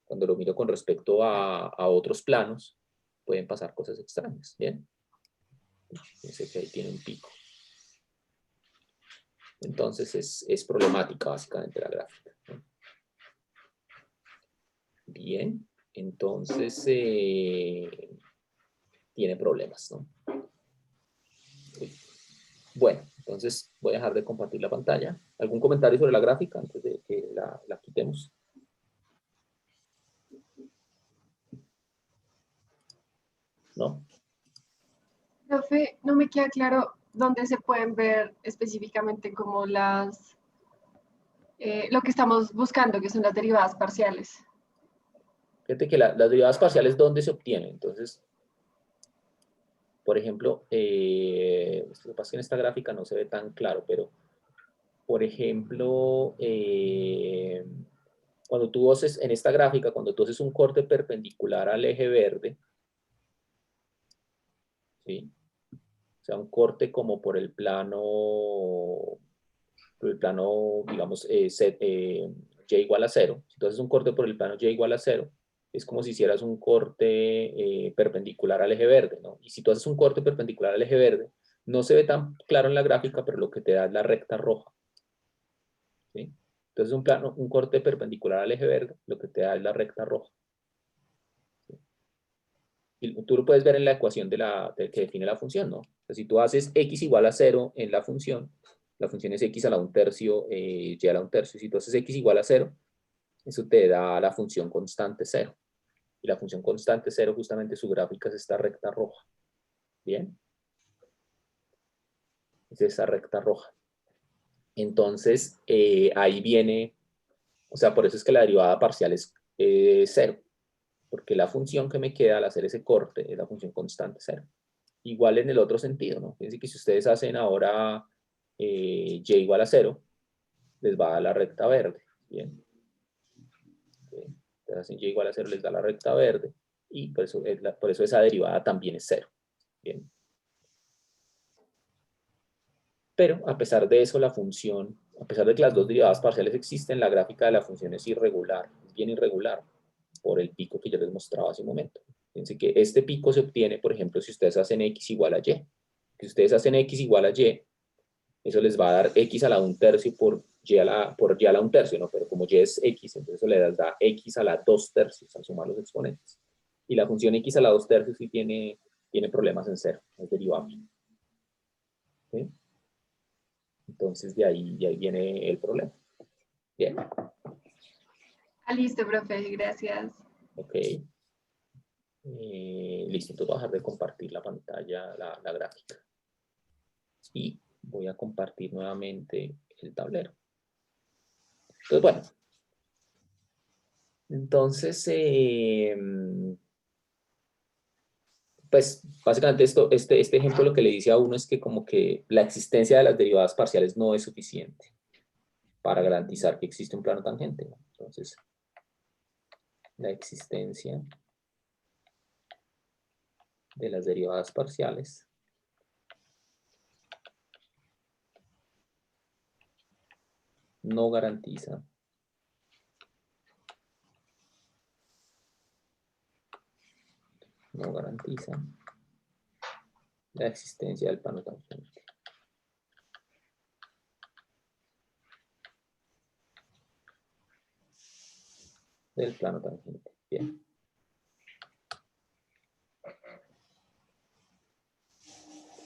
Cuando lo miro con respecto a otros planos, pueden pasar cosas extrañas. ¿Bien? Fíjense que ahí tiene un pico. Entonces es problemática básicamente la gráfica, ¿no? Bien, entonces tiene problemas, ¿no? Bueno, entonces voy a dejar de compartir la pantalla. ¿Algún comentario sobre la gráfica antes de que la quitemos? ¿No? Profe, no me queda claro dónde se pueden ver específicamente como lo que estamos buscando, que son las derivadas parciales. Fíjate que las derivadas parciales, ¿dónde se obtienen? Entonces, por ejemplo, lo que pasa es que en esta gráfica no se ve tan claro, pero, por ejemplo, cuando tú haces, en esta gráfica, cuando tú haces un corte perpendicular al eje verde, ¿sí? O sea, un corte como por el plano, digamos, y igual a 0. Si tú haces un corte por el plano y igual a 0, es como si hicieras un corte perpendicular al eje verde, ¿no? Y si tú haces un corte perpendicular al eje verde, no se ve tan claro en la gráfica, pero lo que te da es la recta roja, ¿sí? Entonces un corte perpendicular al eje verde, lo que te da es la recta roja. ¿Sí? Y tú lo puedes ver en la ecuación que define la función, ¿no? O sea, si tú haces x igual a 0 en la función es x a la 1/3, y a la 1/3. Si tú haces x igual a 0, eso te da la función constante 0. Y la función constante 0, justamente su gráfica es esta recta roja. ¿Bien? Es esta recta roja. Entonces, ahí viene, o sea, por eso es que la derivada parcial es 0. Porque la función que me queda al hacer ese corte es la función constante 0. Igual en el otro sentido, ¿no? Fíjense que si ustedes hacen ahora y igual a 0, les va a dar la recta verde. Bien. Entonces hacen y igual a 0, les da la recta verde. Y por eso esa derivada también es 0. Bien. Pero a pesar de eso, la función a pesar de que las dos derivadas parciales existen, la gráfica de la función es irregular, es bien irregular, por el pico que yo les mostraba hace un momento. Fíjense que este pico se obtiene, por ejemplo, si ustedes hacen x igual a y. Si ustedes hacen x igual a y, eso les va a dar x a la 1/3 por y a la 1/3, ¿no? Pero como y es x, entonces eso le da x a la 2/3 al sumar los exponentes. Y la función x a la 2/3 sí tiene problemas en cero, es derivable. ¿Sí? Entonces de ahí viene el problema. Bien. Ah, listo, profe, gracias. Ok. Listo, entonces voy a dejar de compartir la pantalla, la gráfica. Y voy a compartir nuevamente el tablero. Entonces, bueno. Entonces, pues básicamente este ejemplo lo que le dice a uno es que como que la existencia de las derivadas parciales no es suficiente para garantizar que existe un plano tangente, ¿no? Entonces, la existencia de las derivadas parciales no garantiza la existencia del plano tangente. Del plano tangente. Bien.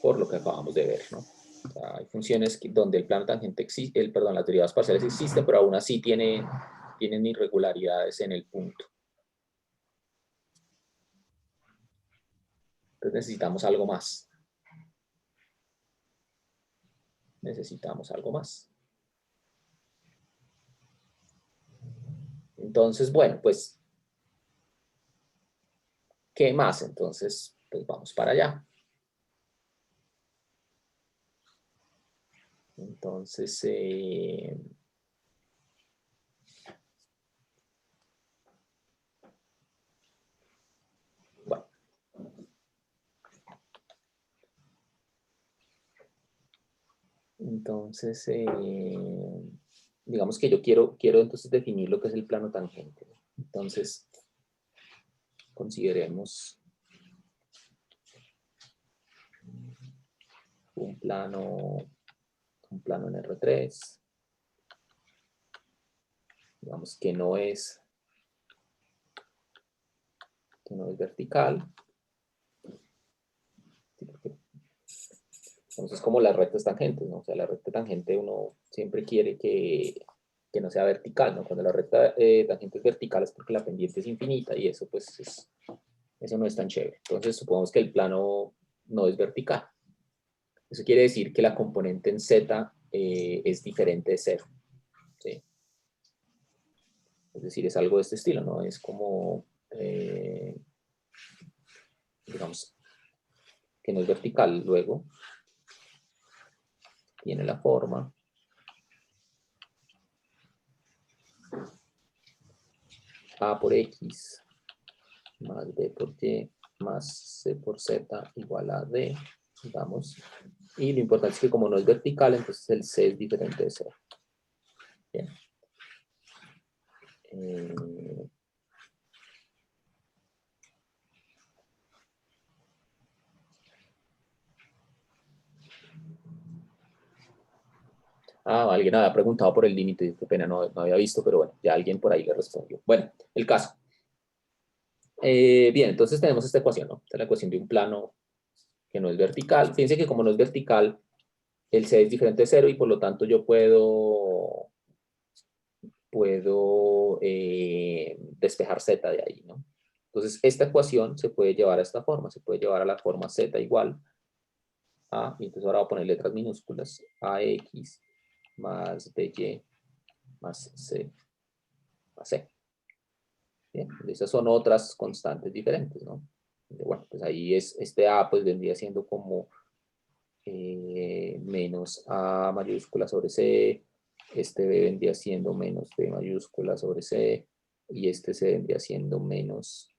Por lo que acabamos de ver, ¿no? O sea, hay funciones donde el plano tangente existe, las derivadas parciales existen, pero aún así tienen irregularidades en el punto. Entonces necesitamos algo más. Necesitamos algo más. Entonces, bueno, pues, ¿qué más? Entonces, pues vamos para allá. Entonces, bueno. Entonces, digamos que yo quiero entonces definir lo que es el plano tangente. Entonces, consideremos un plano en R3, digamos que no es vertical. Entonces, como las rectas tangentes, ¿no? O sea, la recta tangente uno siempre quiere que no sea vertical, ¿no? Cuando la recta tangente es vertical es porque la pendiente es infinita y eso, pues, eso no es tan chévere. Entonces, supongamos que el plano no es vertical. Eso quiere decir que la componente en Z es diferente de 0. ¿Sí? Es decir, es algo de este estilo, ¿no? Es como, digamos, que no es vertical. Luego tiene la forma A por X más B por Y más C por Z igual a D, digamos. Y lo importante es que como no es vertical, entonces el C es diferente de 0. Bien. Alguien había preguntado por el límite, qué pena, no había visto, pero bueno, ya alguien por ahí le respondió. Bueno, el caso. Bien, entonces tenemos esta ecuación, ¿no? Esta es la ecuación de un plano que no es vertical. Fíjense que como no es vertical, el C es diferente de 0 y por lo tanto yo puedo despejar Z de ahí, ¿no? Entonces, esta ecuación se puede llevar a esta forma, se puede llevar a la forma Z igual a, y entonces ahora voy a poner letras minúsculas, AX más BY más C más C. Bien, esas son otras constantes diferentes, ¿no? Bueno, pues ahí este A pues vendría siendo como menos A mayúscula sobre C, este B vendría siendo menos B mayúscula sobre C, y este C vendría siendo menos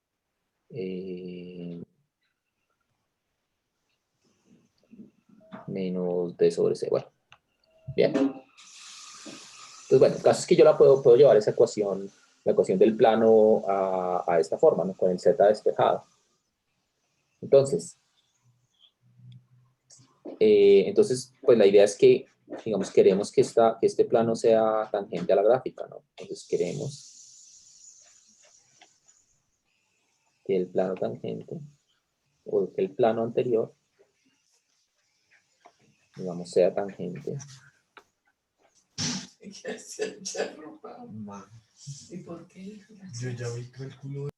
menos D sobre C. Bueno, bien. Entonces, bueno, el caso es que yo la puedo llevar esa ecuación, la ecuación del plano a esta forma, ¿no? Con el z despejado. Entonces, pues la idea es que, digamos, queremos que este plano sea tangente a la gráfica, ¿no? Entonces queremos que el plano tangente, o que el plano anterior, digamos, sea tangente. ¿Y por qué? Yo ya vi cálculo.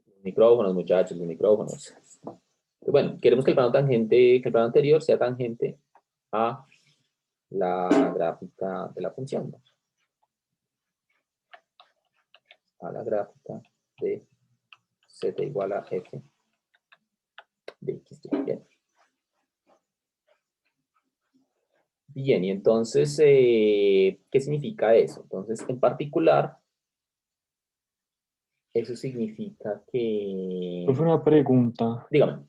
Los micrófonos, muchachos, los micrófonos. Bueno, queremos que el plano tangente, que el plano anterior sea tangente a la gráfica de la función, ¿no? A la gráfica de z igual a f de x. Bien. Bien, y entonces, ¿qué significa eso? Entonces, en particular, eso significa que... Profe, una pregunta. Dígame.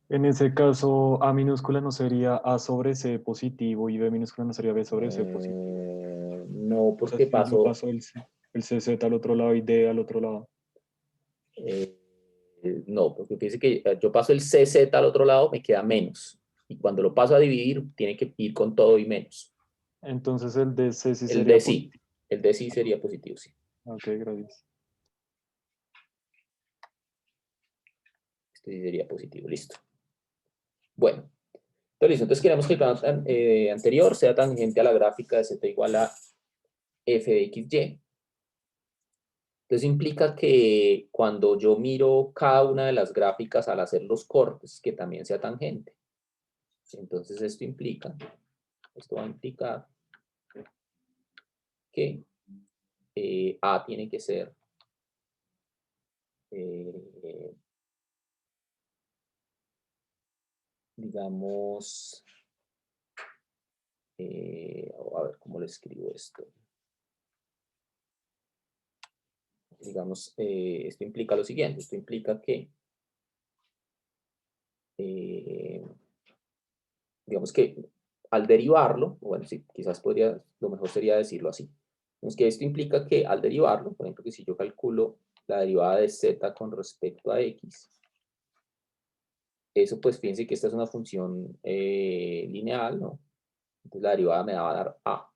En ese caso, A minúscula no sería A sobre C positivo y B minúscula no sería B sobre C positivo. No, O sea, porque si yo paso... paso el CZ al otro lado y D al otro lado. No, porque fíjese que yo paso el CZ al otro lado, me queda menos. Y cuando lo paso a dividir, tiene que ir con todo y menos. Entonces el DC sí El sería D sí. positivo. El D sí sería positivo, sí. Ok, gracias. Este sí sería positivo, listo. Bueno, entonces, entonces queremos que el plano anterior sea tangente a la gráfica de z igual a f de xy. Entonces implica que cuando yo miro cada una de las gráficas al hacer los cortes, que también sea tangente. Entonces esto va a implicar que A tiene que ser digamos, a ver cómo le escribo esto. Digamos, esto implica lo siguiente, esto implica que, digamos que al derivarlo, bueno, sí, quizás lo mejor sería decirlo así. Digamos que esto implica que al derivarlo, por ejemplo, que si yo calculo la derivada de z con respecto a x, eso pues fíjense que esta es una función lineal, ¿no? Entonces la derivada me va a dar a.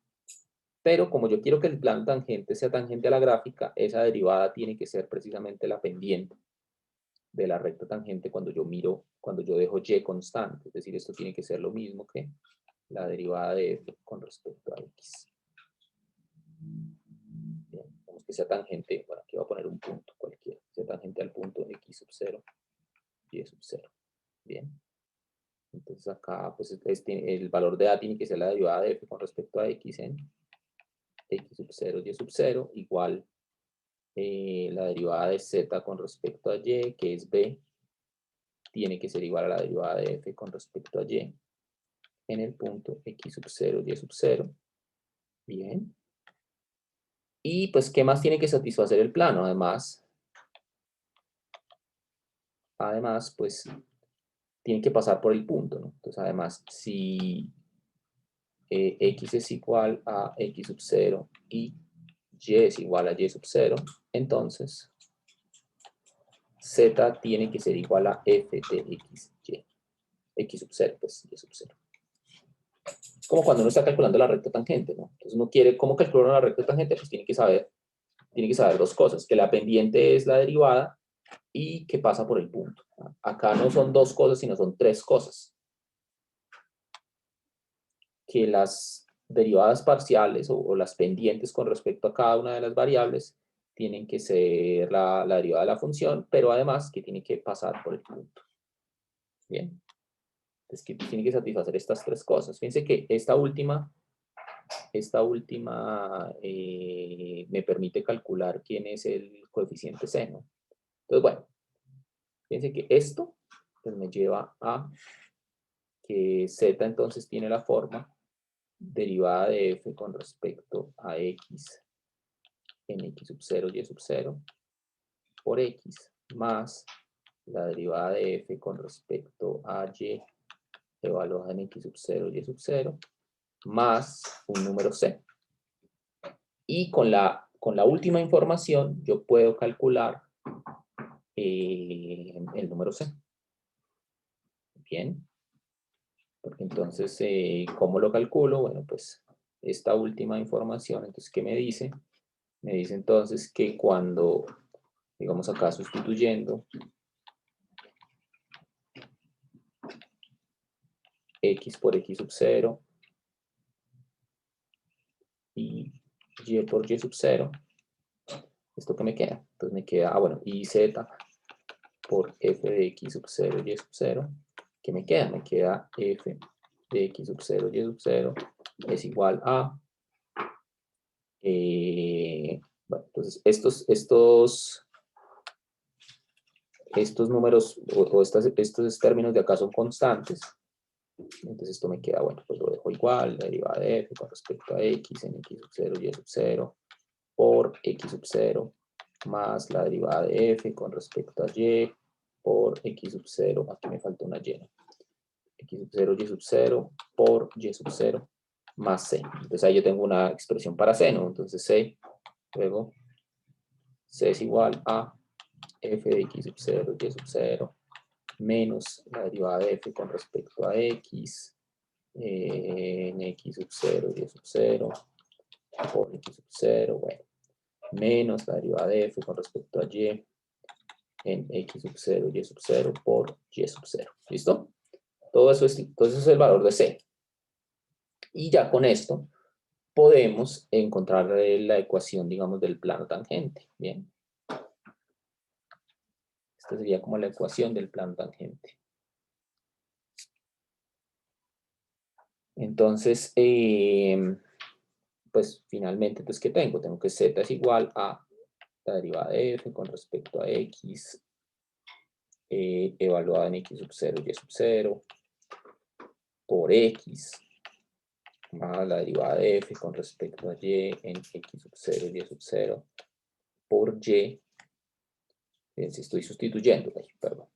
Pero como yo quiero que el plano tangente sea tangente a la gráfica, esa derivada tiene que ser precisamente la pendiente de la recta tangente cuando yo dejo y constante. Es decir, esto tiene que ser lo mismo que la derivada de f con respecto a x. Bien, vamos que sea tangente, bueno, aquí voy a poner un punto cualquiera, sea tangente al punto x sub 0, y sub 0. Bien. Entonces acá, pues el valor de a tiene que ser la derivada de f con respecto a x en x sub 0, y sub 0, igual la derivada de z con respecto a y, que es b, tiene que ser igual a la derivada de f con respecto a y en el punto x sub 0, y sub 0. Bien. Y pues, ¿qué más tiene que satisfacer el plano? Además, pues, tiene que pasar por el punto, ¿no? Entonces, además, si x es igual a x sub 0 y es igual a y sub 0, entonces z tiene que ser igual a f de x, y. X sub 0, pues y sub 0. Es como cuando uno está calculando la recta tangente, ¿no? Entonces uno quiere, ¿cómo calcular la recta tangente? Pues tiene que saber dos cosas, que la pendiente es la derivada y que pasa por el punto. Acá no son dos cosas, sino son tres cosas. Que las derivadas parciales o las pendientes con respecto a cada una de las variables tienen que ser la derivada de la función, pero además que tiene que pasar por el punto. Bien. Es que tiene que satisfacer estas tres cosas. Fíjense que esta última me permite calcular quién es el coeficiente c, ¿no? Entonces, bueno, fíjense que esto pues, me lleva a que z entonces tiene la forma derivada de f con respecto a x en x sub 0 y sub 0 por x más la derivada de f con respecto a y evaluada en x sub 0 y sub 0 más un número C. Y con la última información yo puedo calcular el número C. Bien. Porque entonces, ¿cómo lo calculo? Bueno, pues esta última información, entonces, ¿qué me dice? Me dice entonces que cuando, digamos acá sustituyendo x por x sub 0 y y por y sub 0, ¿esto qué me queda? Entonces me queda, bueno, y z por f de x sub 0 y sub 0, ¿qué me queda? Me queda f de x sub 0 y sub 0 es igual a, bueno, entonces estos números o estos términos de acá son constantes. Entonces esto me queda, bueno, pues lo dejo igual, la derivada de f con respecto a x en x sub 0 y sub 0 por x sub 0 más la derivada de f con respecto a y por x sub 0, aquí me falta una y, ¿no? X sub 0 y sub 0 por y sub 0 más c. Entonces ahí yo tengo una expresión para c, ¿no? Entonces c, luego c es igual a f de x sub 0 y sub 0 menos la derivada de f con respecto a x en x sub 0 y sub 0 por x sub 0, bueno, menos la derivada de f con respecto a y en x sub 0 y sub 0 por y sub 0. ¿Listo? Todo eso es el valor de c. Y ya con esto podemos encontrar la ecuación, digamos, del plano tangente. Bien. Esta sería como la ecuación del plano tangente. Entonces, pues finalmente, pues, ¿qué tengo? Tengo que z es igual a la derivada de f con respecto a x evaluada en x sub 0 y sub 0 por x más la derivada de f con respecto a y en x sub 0 y sub 0 por y. Si estoy sustituyendo, perdón.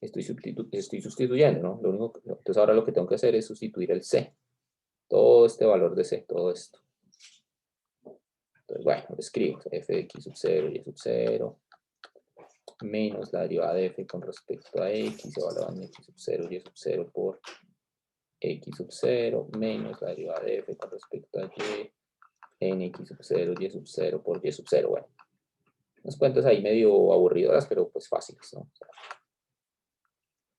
Estoy sustituyendo, ¿no? Entonces ahora lo que tengo que hacer es sustituir el c. Todo este valor de c, todo esto. Entonces, bueno, lo escribo. F de x sub 0 y sub 0 menos la derivada de f con respecto a x evaluada en x sub 0 y sub 0 por x sub 0 menos la derivada de f con respecto a y en x sub 0 y sub 0 por y sub 0. Bueno, unas cuentas ahí medio aburridas, pero pues fáciles, ¿no?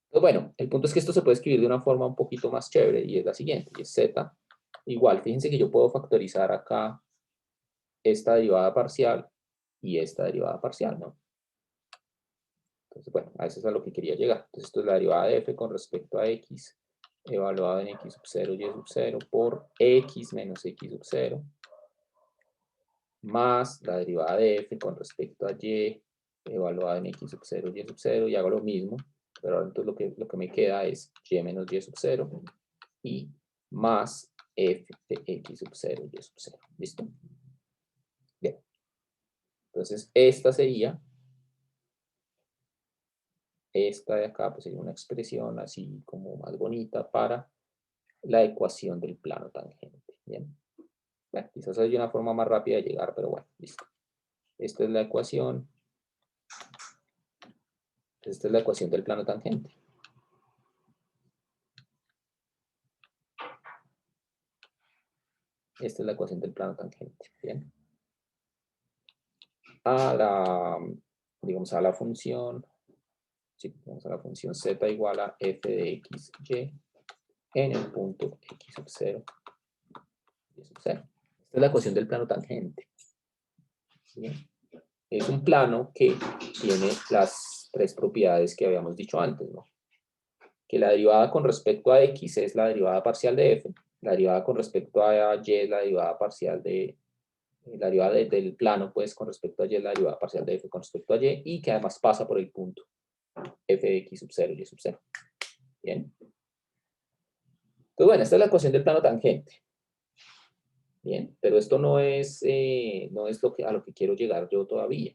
Entonces, bueno, el punto es que esto se puede escribir de una forma un poquito más chévere y es la siguiente, y es z igual, fíjense que yo puedo factorizar acá esta derivada parcial y esta derivada parcial, ¿no? Entonces, bueno, a eso es a lo que quería llegar. Entonces, esto es la derivada de f con respecto a x evaluada en x sub 0 y sub 0 por x menos x sub 0 más la derivada de f con respecto a y evaluada en x sub 0 y sub 0 y hago lo mismo, pero ahora entonces lo que me queda es y menos y sub 0 y más f de x sub 0 y sub 0. ¿Listo? Bien. Entonces, esta de acá, pues sería una expresión así como más bonita para la ecuación del plano tangente. Bien. Bueno, quizás hay una forma más rápida de llegar, pero bueno, listo. Esta es la ecuación. Esta es la ecuación del plano tangente. Esta es la ecuación del plano tangente. Bien. Digamos a la función, sí, vamos a la función z igual a f de x, y en el punto x sub 0 y sub 0. Esta es la ecuación del plano tangente. Bien. Es un plano que tiene las tres propiedades que habíamos dicho antes, ¿no? Que la derivada con respecto a x es la derivada parcial de f, la derivada con respecto a y es la derivada parcial de, la derivada del plano, pues, con respecto a y es la derivada parcial de f con respecto a y, y que además pasa por el punto f de x sub 0 y sub 0. Bien. Entonces, bueno, esta es la ecuación del plano tangente. Bien, pero esto no es a lo que quiero llegar yo todavía.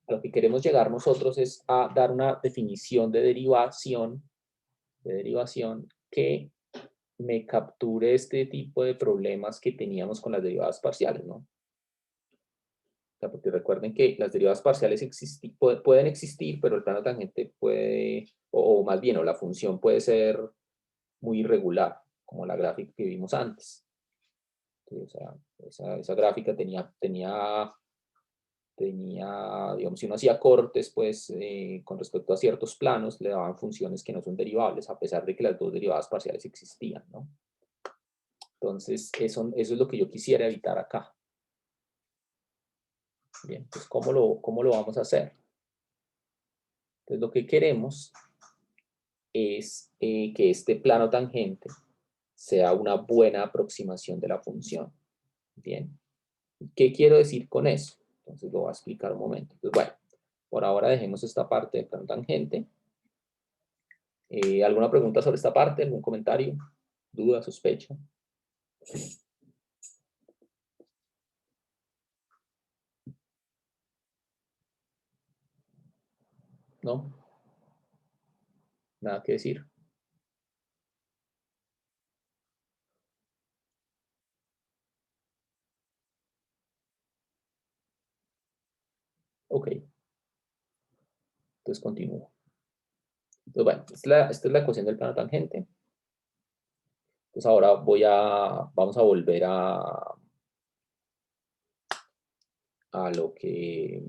A lo que queremos llegar nosotros es a dar una definición de derivación que me capture este tipo de problemas que teníamos con las derivadas parciales, ¿no? O sea, porque recuerden que las derivadas parciales pueden existir, pero el plano tangente puede, o más bien, o la función puede ser muy irregular, como la gráfica que vimos antes. O sea, esa gráfica tenía, digamos, si uno hacía cortes, pues, con respecto a ciertos planos, le daban funciones que no son derivables, a pesar de que las dos derivadas parciales existían, ¿no? Entonces, eso es lo que yo quisiera evitar acá. Bien, pues, ¿cómo lo vamos a hacer? Entonces, lo que queremos es que este plano tangente sea una buena aproximación de la función. Bien, ¿qué quiero decir con eso? Entonces, lo voy a explicar un momento. Entonces, bueno, por ahora dejemos esta parte de plano tangente. ¿Alguna pregunta sobre esta parte? ¿Algún comentario? ¿Duda? ¿Sospecha? ¿No? ¿Nada que decir? Ok. Entonces continúo. Entonces, bueno, esta es la ecuación del plano tangente. Entonces ahora vamos a volver a lo que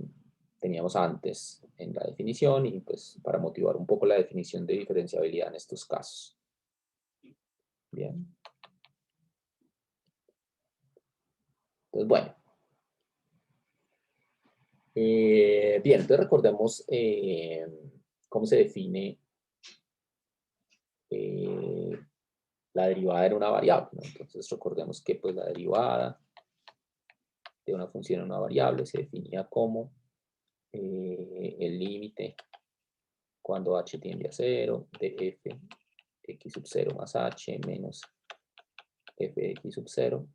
teníamos antes en la definición y pues para motivar un poco la definición de diferenciabilidad en estos casos. Bien. Entonces, bueno. Bien, entonces recordemos cómo se define la derivada en una variable, ¿no? Entonces recordemos que pues la derivada de una función en una variable se definía como el límite cuando h tiende a 0 de f x sub 0 más h menos f de x sub 0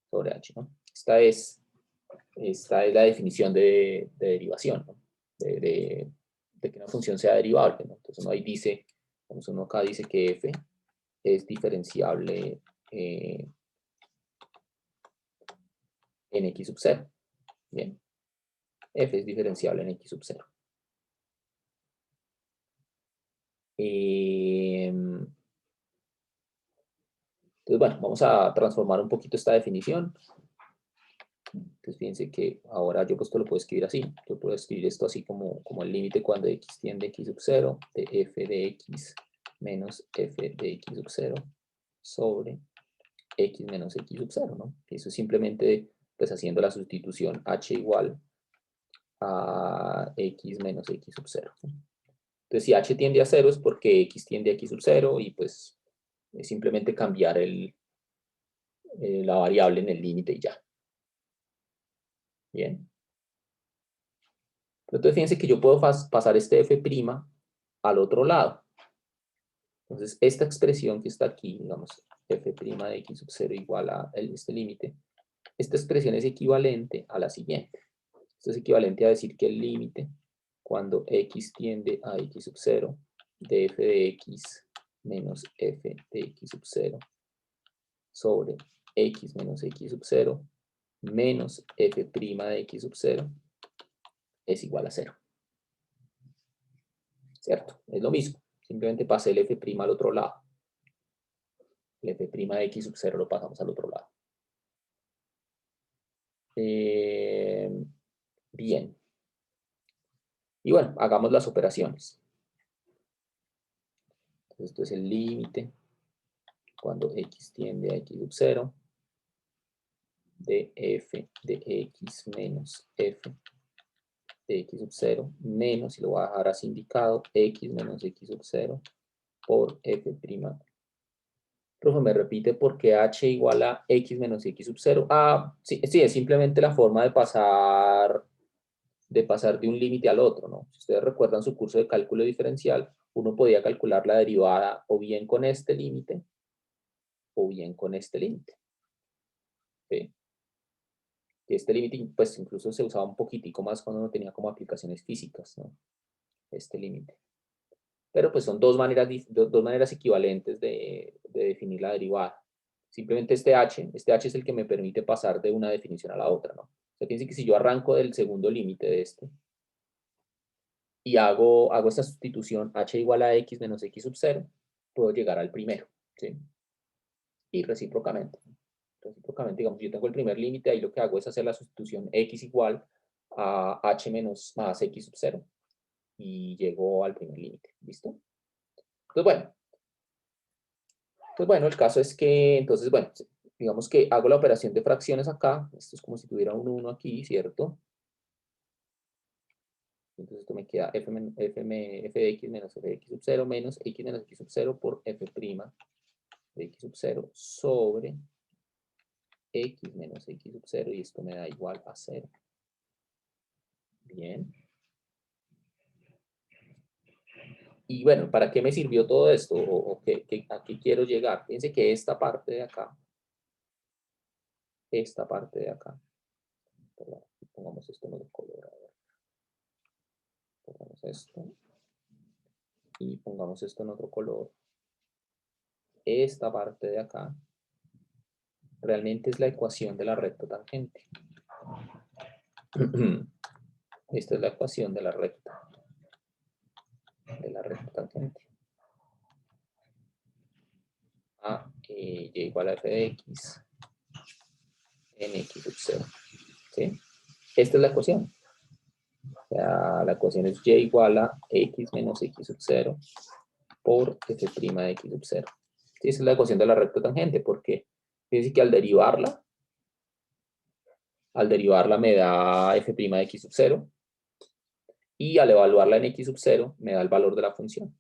sobre h, ¿no? Esta es la definición de derivación, ¿no? de que una función sea derivable, ¿no? Entonces uno ahí dice, uno acá dice que f es diferenciable en x sub 0. Bien, f es diferenciable en x sub 0. Entonces, bueno, vamos a transformar un poquito esta definición. Entonces, fíjense que ahora yo pues lo puedo escribir así. Yo puedo escribir esto así como el límite cuando x tiende a x sub 0 de f de x menos f de x sub 0 sobre x menos x sub 0, ¿no? Eso es simplemente pues haciendo la sustitución h igual a x menos x sub 0. Entonces, si h tiende a 0 es porque x tiende a x sub 0 y pues es simplemente cambiar la variable en el límite y ya. Bien. Entonces, fíjense que yo puedo pasar este f' al otro lado. Entonces, esta expresión que está aquí, digamos, f' de x sub 0 igual a este límite, esta expresión es equivalente a la siguiente. Esto es equivalente a decir que el límite cuando x tiende a x sub 0 de f de x menos f de x sub 0 sobre x menos x sub 0 menos f' de x sub 0 es igual a 0. ¿Cierto? Es lo mismo. Simplemente pasé el f' al otro lado. El f' de x sub 0 lo pasamos al otro lado. Bien. Y bueno, hagamos las operaciones. Entonces, esto es el límite cuando x tiende a x sub 0 de f de x menos f de x sub 0 menos, y lo voy a dejar así indicado, x menos x sub 0 por f'. Profe, me repite porque h igual a x menos x sub 0. Ah, sí, es simplemente la forma de pasar de un límite al otro, ¿no? Si ustedes recuerdan su curso de cálculo diferencial, uno podía calcular la derivada o bien con este límite o bien con este límite. ¿Sí? Este límite, pues incluso se usaba un poquitico más cuando uno tenía como aplicaciones físicas, ¿no? Este límite. Pero pues son dos maneras equivalentes de definir la derivada. Simplemente este h es el que me permite pasar de una definición a la otra, ¿no? O sea, fíjense que si yo arranco del segundo límite de este y hago esta sustitución h igual a x menos x sub 0, puedo llegar al primero, ¿sí? Y recíprocamente, digamos, yo tengo el primer límite, ahí lo que hago es hacer la sustitución x igual a h menos más x sub 0 y llego al primer límite, ¿listo? Pues bueno, el caso es que, entonces, bueno, digamos que hago la operación de fracciones acá, esto es como si tuviera un 1 aquí, ¿cierto? Entonces esto me queda f de x menos f de x sub 0 menos x menos x sub 0 por f' de x sub 0 sobre x menos x sub 0 y esto me da igual a 0. Bien. Y bueno, ¿para qué me sirvió todo esto? ¿O a qué quiero llegar? Fíjense que esta parte de acá, perdón, pongamos esto en otro color, a ver. Pongamos esto y pongamos esto en otro color. Esta parte de acá realmente es la ecuación de la recta tangente. Esta es la ecuación de la recta tangente. A y igual a f de x en x sub 0. ¿Sí? Esta es la ecuación. O sea, la ecuación es y igual a x menos x sub 0 por f' de x sub 0. ¿Sí? Esa es la ecuación de la recta tangente, porque fíjense que al derivarla me da f' de x sub 0 y al evaluarla en x sub 0 me da el valor de la función.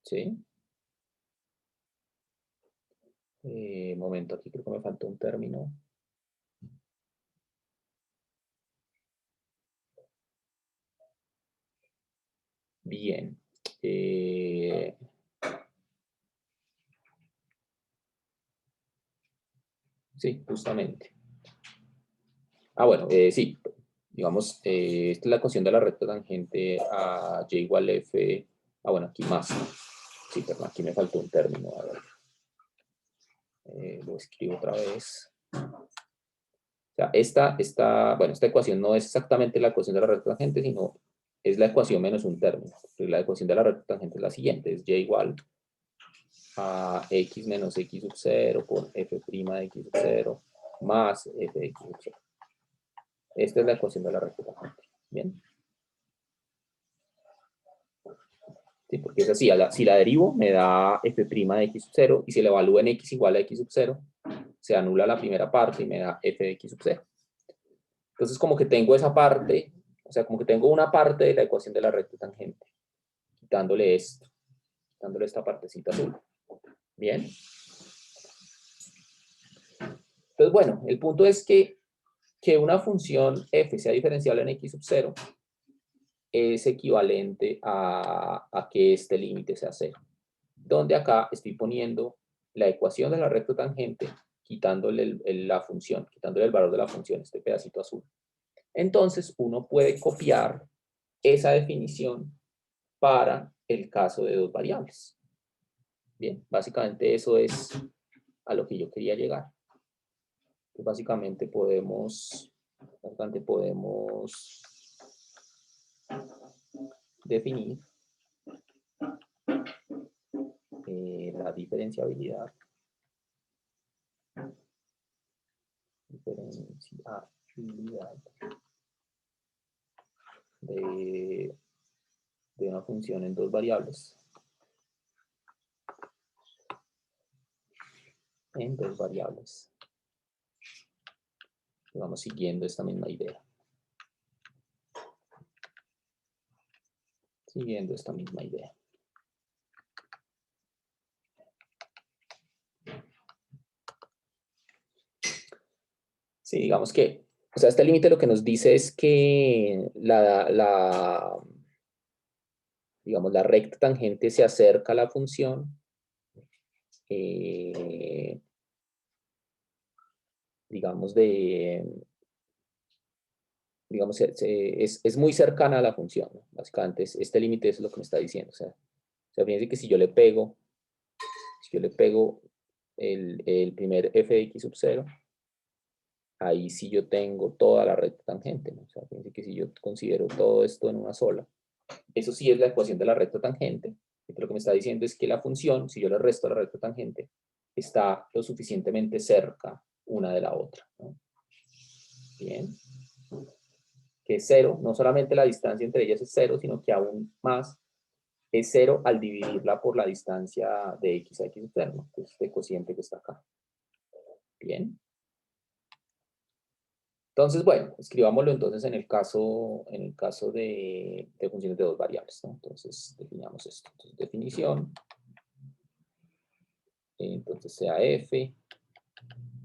¿Sí? Momento, aquí creo que me faltó un término. Bien. Sí, justamente. Bueno, sí. Digamos, esta es la ecuación de la recta tangente a y igual a f. Bueno, aquí más. Sí, perdón, aquí me faltó un término. A ver. Lo escribo otra vez. O sea, esta ecuación no es exactamente la ecuación de la recta tangente, sino es la ecuación menos un término. La ecuación de la recta tangente es la siguiente, es y igual a x menos x sub 0 por f' de x sub 0 más f de x sub 0. Esta es la ecuación de la recta tangente. Bien. Sí, porque es así, si la derivo me da f' de x sub 0 y si la evalúo en x igual a x sub 0, se anula la primera parte y me da f de x sub 0. Entonces como que tengo esa parte, o sea, como que tengo una parte de la ecuación de la recta tangente, quitándole esto, quitándole esta partecita azul. Bien. Entonces, bueno, el punto es que una función f sea diferenciable en x sub 0 es equivalente a que este límite sea 0. Donde acá estoy poniendo la ecuación de la recta tangente, quitándole la función, quitándole el valor de la función, este pedacito azul. Entonces, uno puede copiar esa definición para el caso de dos variables. Bien, básicamente eso es a lo que yo quería llegar. Pues básicamente podemos definir la diferenciabilidad de una función en dos variables. Vamos siguiendo esta misma idea. Sí, digamos que, o sea, este límite lo que nos dice es que digamos, la recta tangente se acerca a la función digamos digamos, es muy cercana a la función, ¿no? Básicamente, este límite es lo que me está diciendo. O sea, fíjense que si yo le pego el primer f de x sub 0, ahí sí yo tengo toda la recta tangente, ¿no? O sea, fíjense que si yo considero todo esto en una sola, eso sí es la ecuación de la recta tangente. Lo que me está diciendo es que la función, si yo le resto la recta tangente, está lo suficientemente cerca una de la otra, ¿no? Bien. Que es 0, no solamente la distancia entre ellas es 0, sino que aún más es 0 al dividirla por la distancia de x a x sub 0, ¿no? Que es este cociente que está acá. Bien. Entonces, bueno, escribámoslo entonces en el caso de funciones de dos variables, ¿no? Entonces, definamos esto. Entonces, definición. Entonces, sea f,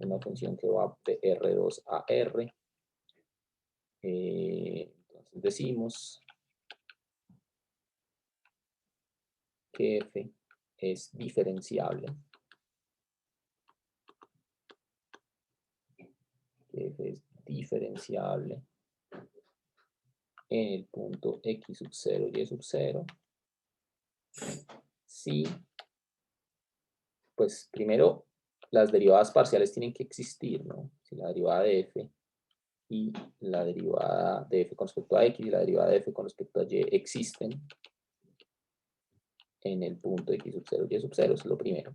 una función que va de R2 a R. Entonces, decimos que f es diferenciable. Que f es diferenciable en el punto x sub 0 y sub 0 si, pues primero, las derivadas parciales tienen que existir, ¿no? Si la derivada de f y la derivada de f con respecto a x y la derivada de f con respecto a y existen en el punto x sub 0 y sub 0, eso es lo primero.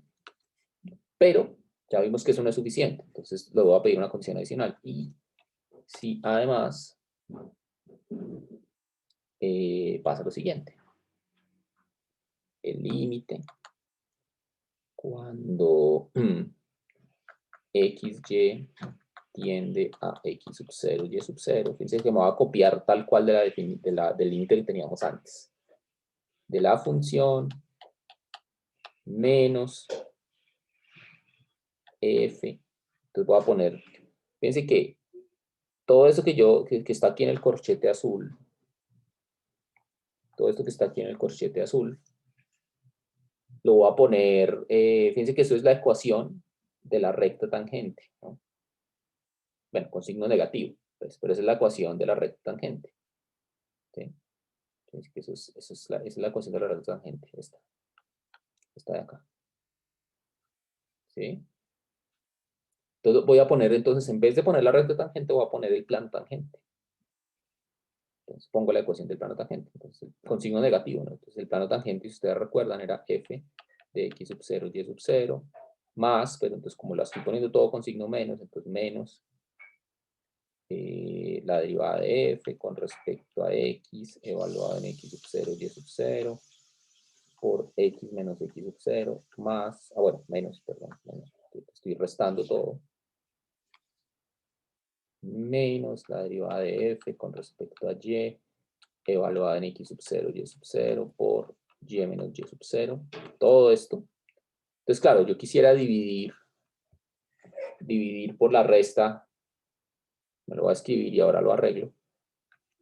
Pero ya vimos que eso no es suficiente, entonces luego voy a pedir una condición adicional. Y si además pasa lo siguiente. El límite cuando xy tiende a x sub 0 y sub 0. Fíjense que me voy a copiar tal cual del límite que teníamos antes. De la función menos f. Entonces voy a poner, fíjense que todo eso que está aquí en el corchete azul, todo esto que está aquí en el corchete azul, lo voy a poner, fíjense que esto es la ecuación de la recta tangente, ¿no? Bueno, con signo negativo, pues, pero esa es la ecuación de la recta tangente. ¿Sí? Entonces, que esa es la ecuación de la recta tangente, esta de acá. ¿Sí? Entonces voy a poner, entonces, en vez de poner la recta tangente, voy a poner el plano tangente. Entonces pongo la ecuación del plano tangente, entonces, con signo negativo, ¿no? Entonces el plano tangente, si ustedes recuerdan, era f de x sub 0 y sub 0, más, pero entonces como lo estoy poniendo todo con signo menos, entonces menos la derivada de f con respecto a x evaluada en x sub 0 y sub 0 por x menos x sub 0 más, bueno, menos, perdón, menos, estoy restando todo, menos la derivada de f con respecto a y evaluada en x sub 0 y sub 0 por y menos y sub 0, todo esto. Entonces, claro, yo quisiera dividir por la resta, me lo voy a escribir y ahora lo arreglo.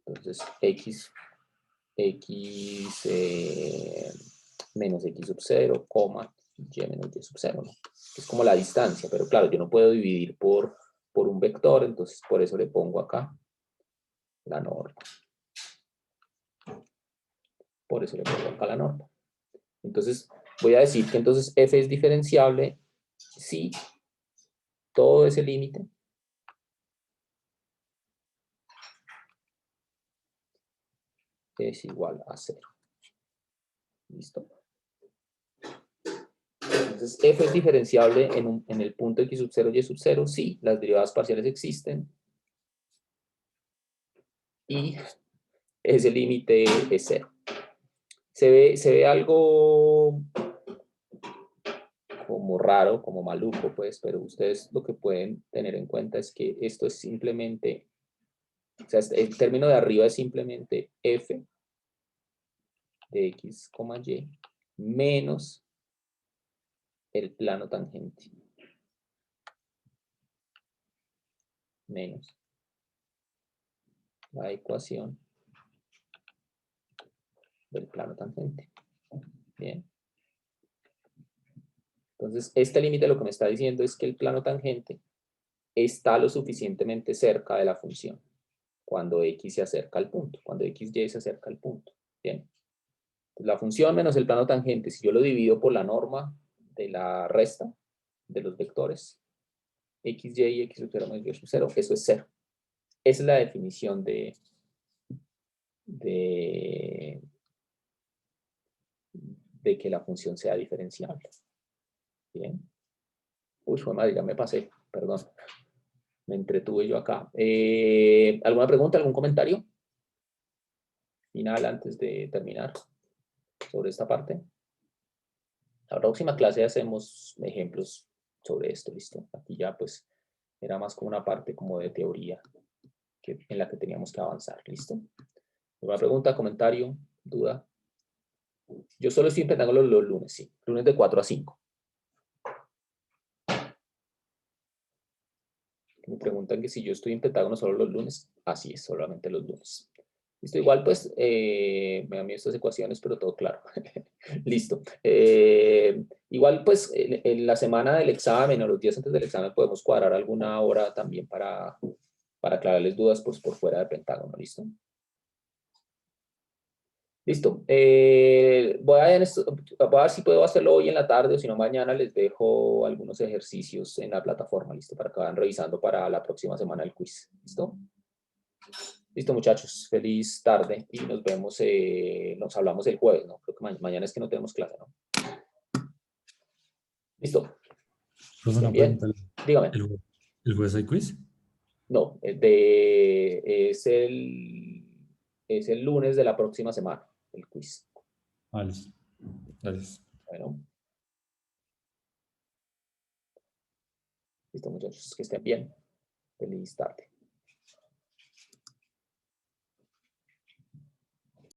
Entonces, x menos x sub 0, coma, y menos y sub 0, ¿no? Es como la distancia, pero claro, yo no puedo dividir por un vector, entonces por eso le pongo acá la norma. Por eso le pongo acá la norma. Entonces, voy a decir que entonces f es diferenciable si todo ese límite es igual a 0. ¿Listo? Entonces, f es diferenciable en el punto x sub 0 y sub 0 si las derivadas parciales existen y ese límite es 0. Se ve algo como raro, como maluco, pues, pero ustedes lo que pueden tener en cuenta es que esto es simplemente, o sea, el término de arriba es simplemente f de x, y menos el plano tangente. Menos la ecuación del plano tangente. Bien. Entonces, este límite lo que me está diciendo es que el plano tangente está lo suficientemente cerca de la función. cuando x se acerca al punto, cuando xy se acerca al punto. Bien. La función menos el plano tangente, si yo lo divido por la norma de la resta de los vectores, xy y x sub 0 menos y sub 0, eso es 0. Esa es la definición de que la función sea diferenciable. Bien. Uy, fue madre, ya me pasé, perdón. Me entretuve yo acá. ¿Alguna pregunta, algún comentario final antes de terminar sobre esta parte? La próxima clase hacemos ejemplos sobre esto, ¿listo? Aquí ya pues era más como una parte como de teoría en la que teníamos que avanzar, ¿listo? ¿Alguna pregunta, comentario, duda? Yo solo estoy en Pentágono los lunes, sí. Lunes de 4 a 5. Me preguntan que si yo estoy en Pentágono solo los lunes. Así es, solamente los lunes. Listo, igual pues me da miedo estas ecuaciones, pero todo claro. Listo. Igual pues en la semana del examen o los días antes del examen podemos cuadrar alguna hora también para aclararles dudas pues, por fuera del Pentágono. ¿Listo? Listo. Voy a ver si puedo hacerlo hoy en la tarde o si no mañana les dejo algunos ejercicios en la plataforma. ¿Listo? Para que vayan revisando para la próxima semana el quiz. ¿Listo? Listo, muchachos. Feliz tarde y nos vemos, nos hablamos el jueves, ¿no? Creo que mañana es que no tenemos clase, ¿no? Listo. Profe, una Bien. pregunta. Dígame. ¿El jueves hay quiz? No, es el lunes de la próxima semana, el quiz. Ah, listo. Gracias. Bueno. Listo, muchachos. Que estén bien. Feliz tarde.